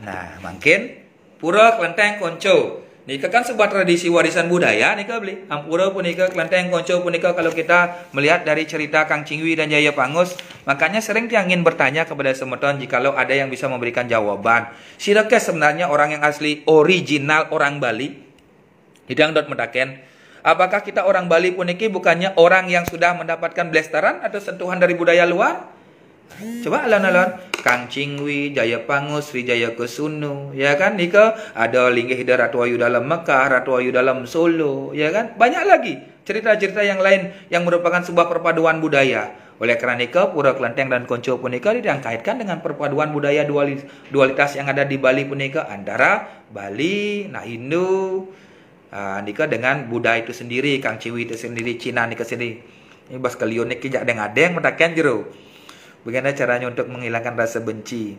Nah mungkin pura kelenteng konco nika kan sebuah tradisi warisan budaya nika beli ampura punika kelenteng konco punika kalau kita melihat dari cerita Kang Cingwi dan Jaya Pangus, makanya sering dia ingin bertanya kepada semeton jikalau ada yang bisa memberikan jawaban. Sirakah sebenarnya orang yang asli original orang Bali? Hidang dot mendaken. Apakah kita orang Bali puniki bukannya orang yang sudah mendapatkan blasteran atau sentuhan dari budaya luar? Coba alon-alon Kang Cingwi, Jaya Pangus, Sri Jaya Kesunu, ya kan? Nika ada linggih hida Ratu Ayu dalam Mekah, Ratu Ayu dalam Solo, ya kan? Banyak lagi cerita-cerita yang lain yang merupakan sebuah perpaduan budaya. Oleh karena nika pura kelenteng dan konco punika diangkaitkan dengan perpaduan budaya dualitas yang ada di Bali punika antara Bali, nah Hindu, nika dengan Buddha itu sendiri, Kang Cingwi itu sendiri, Cina nika sendiri. Ini bas kalian niki jak adeng mentaken jero. Bagaimana caranya untuk menghilangkan rasa benci?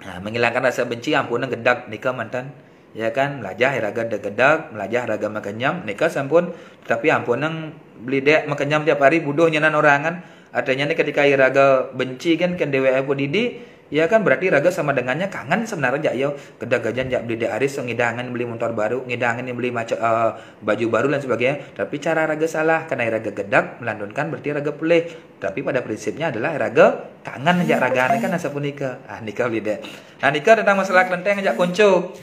Nah, menghilangkan rasa benci ampunan gedak nika mantan. Ya kan, melajah iraga gedak, melajah raga makanyam nika sampun, tapi ampunan beli dek makanyam tiap hari buduh nyanan orangan. Artinya nih ketika iraga benci kan dewe apu didi, ya kan berarti raga sama dengannya kangen sebenarnya yo. Gedak gajan jak beli dek aris ngidangan beli motor baru, ngidangan beli baju baru dan sebagainya. Tapi cara raga salah karena iraga gedak melandunkan berarti raga pelih. Tapi pada prinsipnya adalah raga kangen ajak ragane kan asa punika. Nika beli dek. Nah nika tentang masalah kelenteng ajak konco.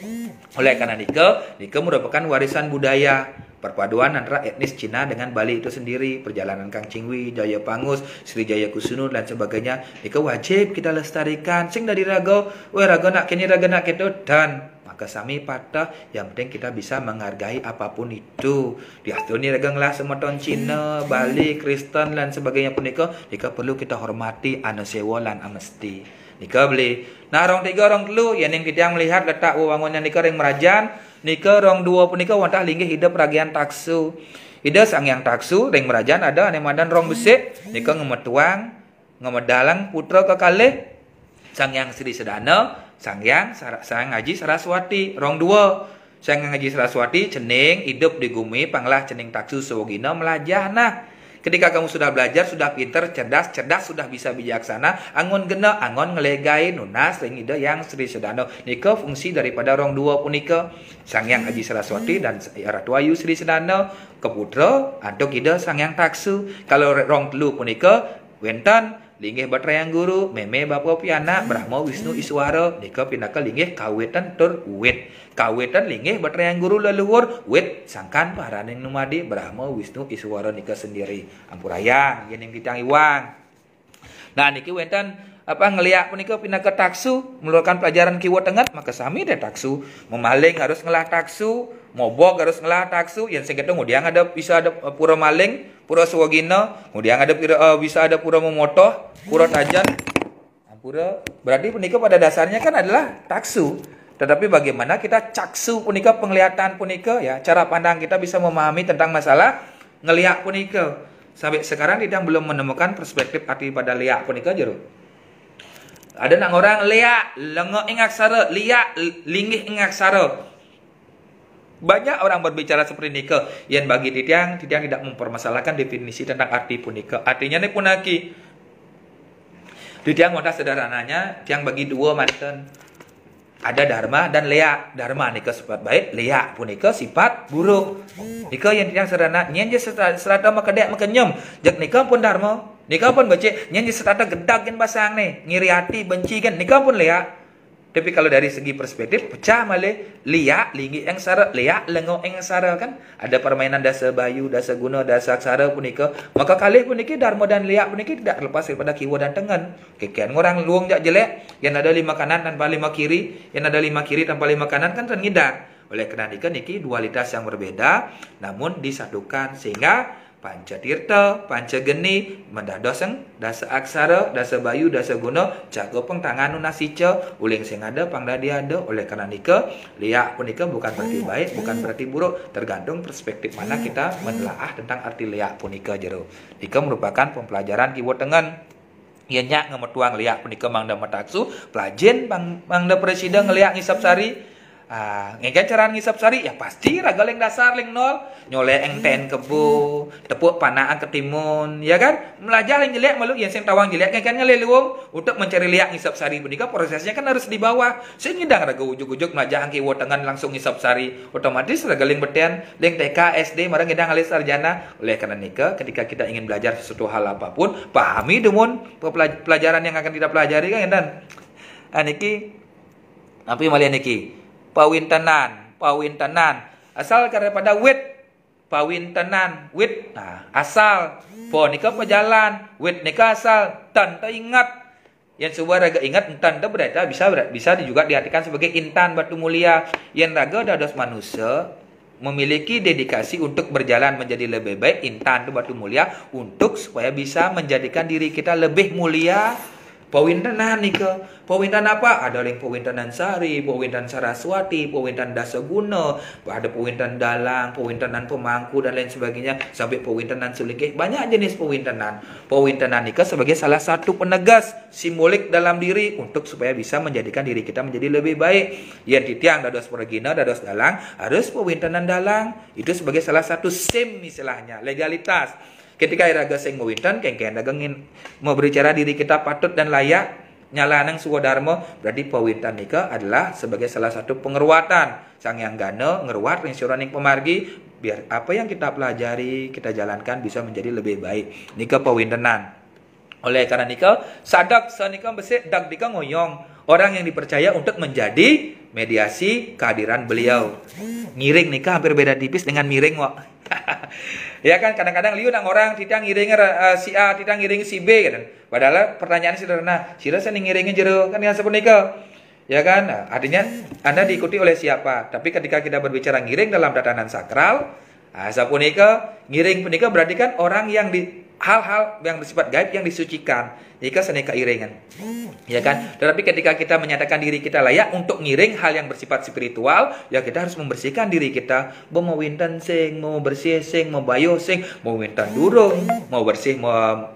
Oleh karena nika merupakan warisan budaya perpaduan antara etnis Cina dengan Bali itu sendiri. Perjalanan Kang Cingwi, Jaya Pangus, Sri Jaya Kusunu dan sebagainya. Nika wajib kita lestarikan. Sing dari raga, raga nak kini raga nak gitu dan maka sami patah yang penting kita bisa menghargai apapun itu. Diastuni raga ngelah semeton Cina, Bali, Kristen dan sebagainya pun nika perlu kita hormati anu sewa lan amesti. Nika beli. Nah, orang tiga orang telu yang kita melihat letak wangunnya nika ring merajan nika rong dua punika wantah linggih hidup ragian taksu. Ida sang yang taksu ring merajan ada ane madan rong besik nika ngemetuang ngemedalang putra kekalih sang yang Sri Sedana, sang yang Ngaji Saraswati rong dua. Sang yang Ngaji Saraswati cening hidup di gumi panglah cening taksu sewogina melajah. Nah, ketika kamu sudah belajar, sudah pinter, cerdas, sudah bisa bijaksana, angon gena, angon ngelegai, nunas, ring ida yang Sri Sedana. Nika fungsi daripada rong dua punika. Sang yang Haji Saraswati dan Ratu Ayu Sri Sedana, keputra, antuk ida sang yang taksu. Kalau rong telu punika, wenten, linggih batrayang guru, meme bapa piana, Brahma Wisnu Iswara, nika pinaka linggih kawetan tur wit. Kawetan linggih batrayang guru leluhur, wit sangkan paraning numadi Brahma Wisnu Iswara nika sendiri. Ampurayang yen yang ditang iwang. Nah niki wenten ngeliak punika pinaka taksu, meluarkan pelajaran kiwa tengah, maka sami deh taksu. Memaling harus ngelah taksu, mobok harus ngelah taksu, yang sing kemudian bisa ada pura maling, pura swagina, kemudian bisa ada pura memotoh, pura tajan. Pura berarti punika pada dasarnya kan adalah taksu. Tetapi bagaimana kita caksu punika, penglihatan punika ya, cara pandang kita bisa memahami tentang masalah ngeliak punika. Sampai sekarang kita belum menemukan perspektif arti pada liak punika jero. Ada nang orang liak lengok ing aksara, liak linggih ing aksara. Banyak orang berbicara seperti nika. Yang bagi titiang tidak mempermasalahkan definisi tentang arti punika. Artinya ini punaki. Titiang ngontah sederhananya, tiang bagi dua manten. Ada dharma dan leak. Dharma nika sifat baik, leak punika sifat buruk. Nika yang tiang sederhana, nyen je serata makedek makenyem. Jak nika pun dharma. Nika pun baca, nyen je serata gedak gen basang nih, ngiri hati, benci kan. Nika pun leak. Tapi kalau dari segi perspektif, pecah malih liak, lingi yang sara, liak, lengok yang sara kan. Ada permainan dasa bayu, dasa guna, dasa aksara punika. Maka kali puniki dharma dan liak puniki tidak terlepas daripada kiwa dan tengen. Kekian orang luang jak jelek, yang ada 5 kanan tanpa 5 kiri, yang ada 5 kiri tanpa 5 kanan kan ngidang. Oleh karena niki dualitas yang berbeda, namun disatukan sehingga Pancatirta, Pancageni, mendadoseng, dasa aksara, dasa bayu, dasa guna, jago pengtangan nasica, uling sing ada, pangdadi ada. Oleh karena nika, liak punika bukan berarti baik, bukan berarti buruk, tergantung perspektif mana kita menelaah tentang arti liak punika jero. Nika merupakan pembelajaran kiwa tengen. Ianya ngemetuang liak punika mangda mataksu, pelajen mangda presiden ngeliak ngisap sari. Ngeken cara ngisap sari ya pasti raga leng dasar leng nol nyolek enten kebu tepuk panaan ketimun ya kan melajah leng jelek malu yang sing tawang jelek ngeken ngeleluung untuk mencari liak ngisap sari punika prosesnya kan harus di bawah sing ngidang raga ujuk-ujuk melajah kiwa tengan langsung ngisap sari otomatis raga leng beten leng TK SD marang ngidang alis sarjana. Oleh karena nika ketika kita ingin belajar sesuatu hal apapun pahami demun pelajaran yang akan kita pelajari kan dan niki apa malian niki pawintenan asal daripada wit pawintenan wit asal po nika pejalan wit nika asal tan ingat yang sebuah raga ingat tan berarti bisa juga diartikan sebagai intan batu mulia yang raga dados manusia memiliki dedikasi untuk berjalan menjadi lebih baik intan itu batu mulia untuk supaya bisa menjadikan diri kita lebih mulia. Pawintanan nika, pawintan apa? Ada yang pawintanan sari, pawintan Saraswati, pawintan Dasaguna, ada pawintan dalang, pawintanan pemangku dan lain sebagainya sampai pawintanan sulikih. Banyak jenis pawintanan. Pawintanan nika sebagai salah satu penegas simbolik dalam diri untuk supaya bisa menjadikan diri kita menjadi lebih baik. Yang titiang dados pergina, dados dalang, harus pawintanan dalang. Itu sebagai salah satu sim istilahnya, legalitas. Ketika iraga sing mawinten kengken dagengin mau berbicara diri kita patut dan layak nyalanang suwadharma berarti pawintan nika adalah sebagai salah satu pengeruatan sang yang gana ngeruat ring suraning pemargi biar apa yang kita pelajari kita jalankan bisa menjadi lebih baik nika pawintenan. Oleh karena nika sadak sanika besik dak dika ngoyong orang yang dipercaya untuk menjadi mediasi kehadiran beliau. Ngiring nika hampir beda tipis dengan miring wak. Ya kan kadang-kadang liu nang orang titang ngiring si A titang ngiring si B kan. Padahal pertanyaan sederhana, sira seni ngiringin jero kan yang sepunika. Ya kan? Nah, artinya Anda diikuti oleh siapa? Tapi ketika kita berbicara ngiring dalam tatanan sakral, sapunika ngiring punika berarti kan orang yang hal-hal yang bersifat gaib yang disucikan. Jika seneka iringan, ya kan? Tetapi ketika kita menyatakan diri kita layak untuk ngiring hal yang bersifat spiritual, ya kita harus membersihkan diri kita. Mau winten sing, mau bersih sing, mau bayuh sing, mau winten durung, mau bersih, mau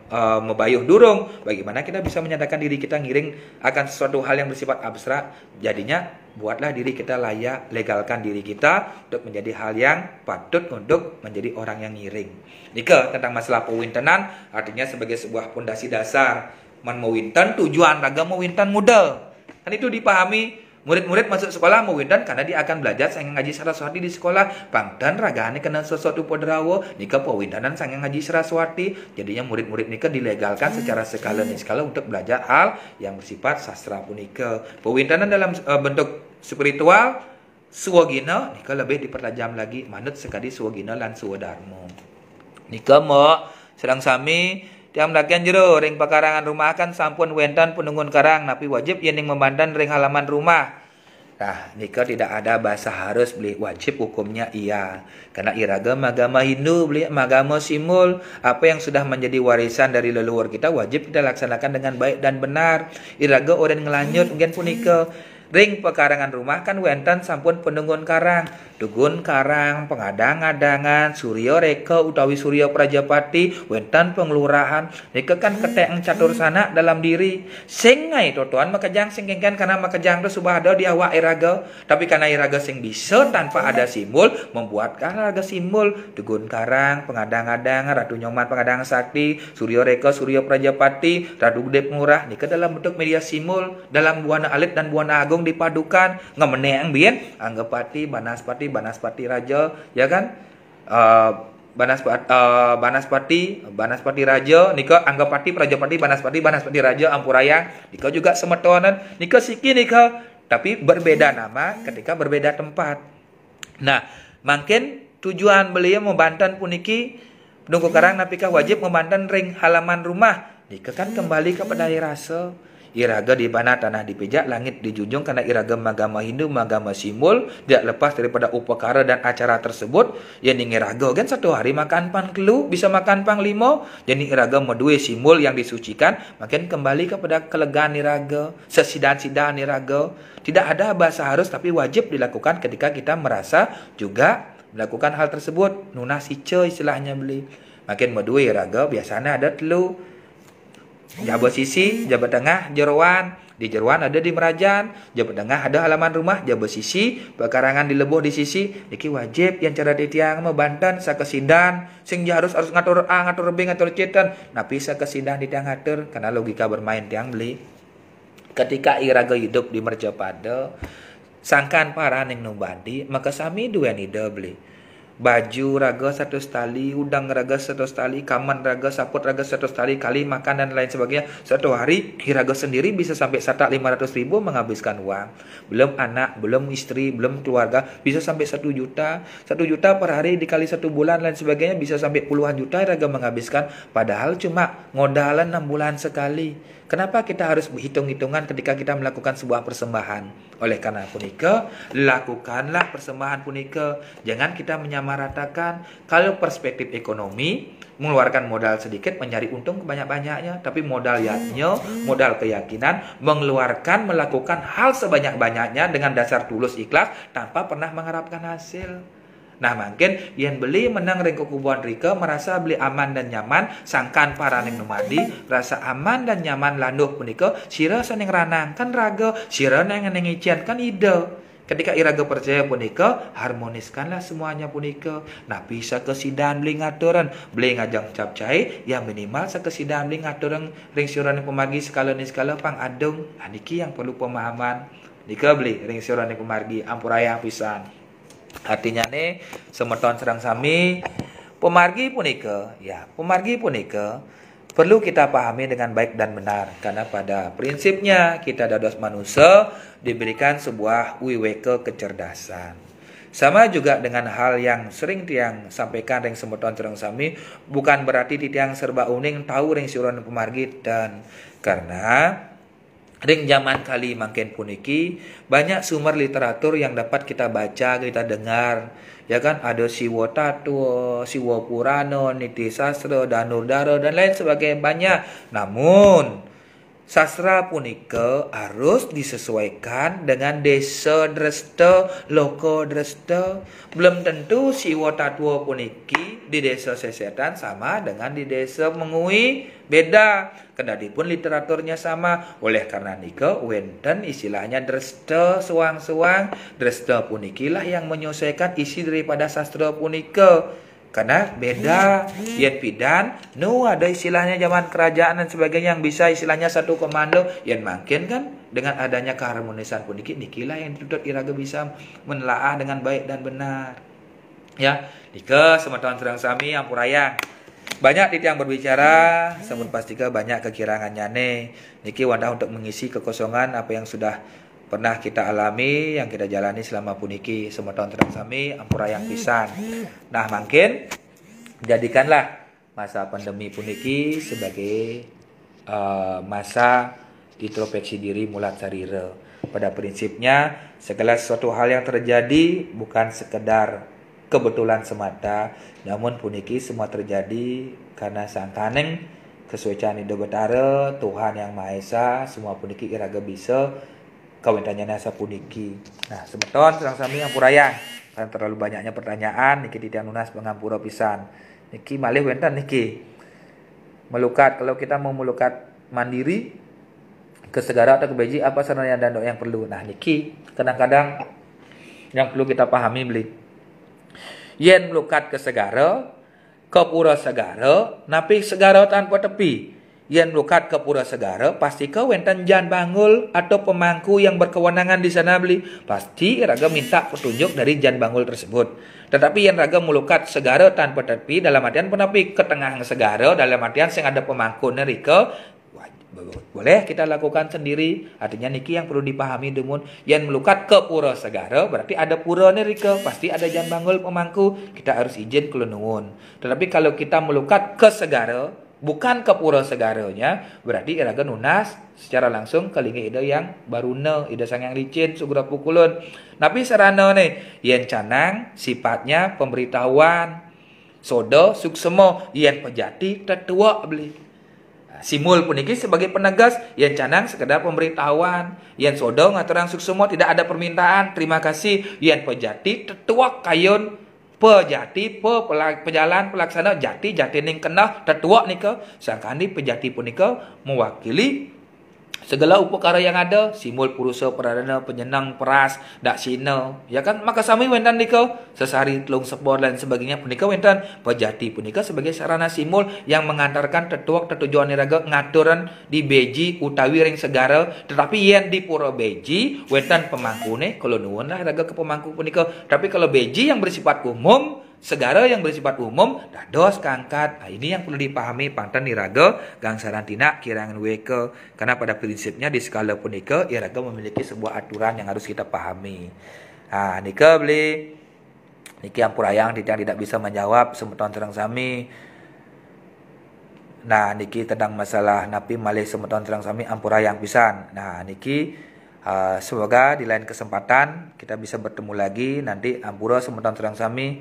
bayuh durung. Bagaimana kita bisa menyatakan diri kita ngiring akan sesuatu hal yang bersifat abstrak? Jadinya buatlah diri kita layak, legalkan diri kita untuk menjadi hal yang patut untuk menjadi orang yang ngiring. Nika tentang masalah pewintenan, artinya sebagai sebuah pondasi dasar. Man mewinten, tujuan raga mewinten modal. Kan itu dipahami. Murid-murid masuk sekolah mewinten karena dia akan belajar sange ngaji Saraswati di sekolah. Pangtan ragane kena sesuatu podrawo, nika pewintenan sange ngaji Saraswati. Jadinya murid-murid nika dilegalkan secara skala untuk belajar hal yang bersifat sastra punika. Pewintenan dalam bentuk spiritual suwagina nika lebih dipertajam lagi manut sekali suwagina lan suwadarmo. Nika mo sedang sami tiang dakian jero ring pekarangan rumah kan sampun wenten penunggun karang napi wajib yening membandan ring halaman rumah. Nah, nika tidak ada bahasa harus beli wajib hukumnya iya. Karena iraga agama Hindu beli agama simul, apa yang sudah menjadi warisan dari leluhur kita wajib kita laksanakan dengan baik dan benar. Iraga orang ngelanjut mungkin punika ring pekarangan rumah kan wenten sampun penunggun karang, dugun karang, pengadang-adangan, surya reka utawi surya prajapati, wenten pengelurahan. Nika kan ketek catur sana dalam diri. Sing ngai totoan makajang sing kengken karena makajang itu subah ada di awak iraga. Tapi karena iraga sing bisa tanpa ada simbol, membuatkan iraga simbol. Dugun karang, pengadang-adangan, ratu nyoman pengadang sakti, surya reka, surya prajapati, ratu gede pengurah. Nika dalam bentuk media simbol, dalam buana alit dan buana agung dipadukan ngemeneng bien anggapati banaspati raja, ya kan? Banaspati raja nika anggapati prajapati banaspati raja ampurayang nika juga semetonan nika siki nika tapi berbeda nama ketika berbeda tempat. Nah, makin tujuan beliau membantan puniki penunggu karang napika wajib membantan ring halaman rumah nika kan kembali kepada rasa iraga di mana tanah dipijak, langit dijunjung karena iraga agama Hindu, agama simbol, tidak lepas daripada upakara dan acara tersebut. Ya ning iraga kan satu hari makan pan kelu, bisa makan pang limo. Jadi iraga medue simbol yang disucikan, makin kembali kepada kelegaan iraga, sesidan-sidan iraga. Tidak ada bahasa harus tapi wajib dilakukan ketika kita merasa juga melakukan hal tersebut. Nunah sice istilahnya beli. Makin medue iraga biasanya ada telu. Jabat sisi, jabat tengah, jeroan. Di jeroan ada di merajan, jabat tengah ada halaman rumah, jabat sisi, pekarangan di lebuh di sisi. Iki wajib yang cara ditiang membantan sakesindan, sing harus ngatur A, ngatur B, ngatur C tan. Napi sakesindan ditiang ngatur karena logika bermain tiang beli. Ketika iraga hidup di Mercapada, sangkan paraning numbandi, maka sami dua nida beli. Baju raga satu tali, udang raga satu tali, kaman raga, saput raga satu tali, kali makan dan lain sebagainya. Satu hari raga sendiri bisa sampai satak 500.000 menghabiskan uang. Belum anak, belum istri, belum keluarga, bisa sampai 1 juta. 1 juta per hari dikali 1 bulan lain sebagainya bisa sampai puluhan juta raga menghabiskan. Padahal cuma ngodalan 6 bulan sekali. Kenapa kita harus hitung-hitungan ketika kita melakukan sebuah persembahan? Oleh karena punika, lakukanlah persembahan punika. Jangan kita menyamaratakan. Kalau perspektif ekonomi, mengeluarkan modal sedikit, mencari untung kebanyak-banyaknya. Tapi modal yaknya, modal keyakinan, melakukan hal sebanyak-banyaknya dengan dasar tulus ikhlas, tanpa pernah mengharapkan hasil. Nah, makin yang beli menang ring kubuan rika merasa beli aman dan nyaman, sangkan paraning numadi rasa aman dan nyaman landuh punika sira saning ranang kan raga, sira nang ngician kan ide. Ketika iraga percaya punika, harmoniskanlah semuanya punika. Nah, bisa kesidan beli ngaturan, beli ngajang capcai, yang minimal sakesidan beli ngaturan ring siran pemargi skala pang adung. Nah, niki yang perlu pemahaman. Nika beli ring siran pemargi ampuraya pisan. Artinya nih semeton serang sami pemargi punika perlu kita pahami dengan baik dan benar, karena pada prinsipnya kita dados manusia diberikan sebuah wiweke kecerdasan. Sama juga dengan hal yang sering tiang sampaikan ring semeton serang sami, bukan berarti tiang serba uning tahu ring siuran pemargi dan karena Ring zaman kali makin puniki banyak sumber literatur yang dapat kita baca, kita dengar. Ya kan, ada Siwa Tattwa, Siwa Purana, Niti Sastra, Danurdara dan lain sebagainya banyak. Namun sastra punika harus disesuaikan dengan desa dresta, loko dresta. Belum tentu Siwa Tattwa puniki di desa Sesetan sama dengan di desa Mengui, beda. Kendati pun literaturnya sama. Oleh karena nika wenten istilahnya dresta suang-suang. Dresta punikilah yang menyesuaikan isi daripada sastra punika. Karena beda, yen pidan, ada istilahnya zaman kerajaan dan sebagainya yang bisa istilahnya satu komando, yen makin kan dengan adanya keharmonisan puniki, nikilah yang dituntut iraga bisa menelaah dengan baik dan benar. Ya, nika semeton sedang sami ampurayang. Banyak titik yang berbicara, namun pastikan banyak kekirangannya nih. Niki wandah untuk mengisi kekosongan apa yang sudah pernah kita alami, yang kita jalani selama puniki semeton sedang sami ampurayang pisan. Nah, makin jadikanlah masa pandemi puniki sebagai masa introspeksi diri mulat sarira. Pada prinsipnya segala sesuatu hal yang terjadi bukan sekedar kebetulan semata, namun puniki semua terjadi karena sangkaneng kesucian hidup betara Tuhan yang Maha Esa. Semua puniki iraga bisa kawentanya nasa puniki. Nah, semeton sedang sami ampurayang. Kan terlalu banyaknya pertanyaan niki tidak nunas pengampura pisan. Niki malih wenten niki melukat. Kalau kita mau melukat mandiri ke segara atau ke beji, apa sebenarnya dandok yang perlu? Nah, niki kadang-kadang yang perlu kita pahami beli. Yen melukat ke segara, ke pura segara, napi segara tanpa tepi. Yen melukat ke pura segara, pasti ke wenten jan bangul atau pemangku yang berkewenangan di sana beli. Pasti raga minta petunjuk dari jan bangul tersebut. Tetapi yen raga melukat segara tanpa tepi, dalam artian penapi ke tengah segara, dalam artian sing ada pemangku nerika, boleh kita lakukan sendiri. Artinya niki yang perlu dipahami demun, yang melukat ke pura segara berarti ada pura nerika, pasti ada jan bangul pemangku, kita harus izin kula nuwun. Tetapi kalau kita melukat ke segara bukan ke pura segaranya, berarti iraga nunas secara langsung kelingi ida yang baruna, ida sang yang licin sugera pukulun. Napi sarana nih yen canang sifatnya pemberitahuan, sodo suksemo, yen pejati tetua beli. Simul puniki sebagai penegas, yang canang sekedar pemberitahuan, yang sodo ngaturang suksemo tidak ada permintaan, terima kasih. Yang pejati tetua kayun pejati pejalan pelaksana jati ning kenah tetua nika sangkani pejati punika mewakili segala upakara yang ada, simul purusa pradana penyenang peras dak sina, ya kan? Maka sami wentan nika sesari telung sepor dan sebagainya punika wentan pejati punika sebagai sarana simul yang mengantarkan tetuak tetujuan iraga ngaturan di beji utawi ring segara. Tetapi yen di pura beji wentan pemangkune kalau nuwun lah iraga ke pemangku punika. Tapi kalau beji yang bersifat umum, segara yang bersifat umum dados kangkat. Nah, ini yang perlu dipahami pantan iraga gang sarantina kirangan weke, karena pada prinsipnya di skala punika iraga memiliki sebuah aturan yang harus kita pahami. Nah, nika beli niki ampurayang tidak bisa menjawab semeton terang sami. Nah, niki tentang masalah napi malih semeton terang sami ampurayang pisan. Nah, niki semoga di lain kesempatan kita bisa bertemu lagi nanti ampura semeton terang sami.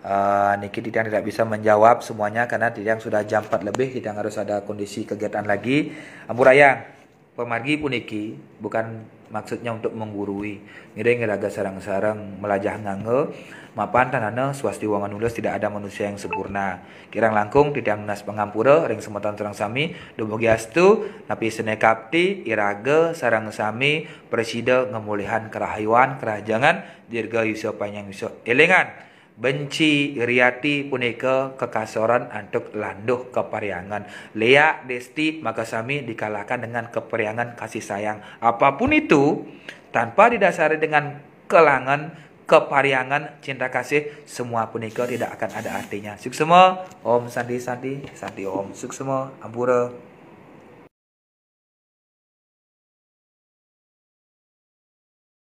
Niki tidak bisa menjawab semuanya karena tidak sudah jam 4 lebih, tidak harus ada kondisi kegiatan lagi. Ampurayang pemargi puniki bukan maksudnya untuk menggurui. Ngiring iraga sarang-sarang melajah ngangge mapan tanana swasti wangan nulis tidak ada manusia yang sempurna. Kirang langkung tidak menas pengampura ring semeton terang sami dumugi astu napi senekapti iraga sarang sami presida ngemulihan kerahayuan kerajangan dirga yuso panjang yuso elengan benci iriati punika kekasoran antuk landuh kepariangan lea desti maka sami dikalahkan dengan kepariangan kasih sayang apapun itu tanpa didasari dengan kelangan kepariangan cinta kasih semua punika tidak akan ada artinya. Suksema Om Santi Santi Santi Om Suksema Ampura.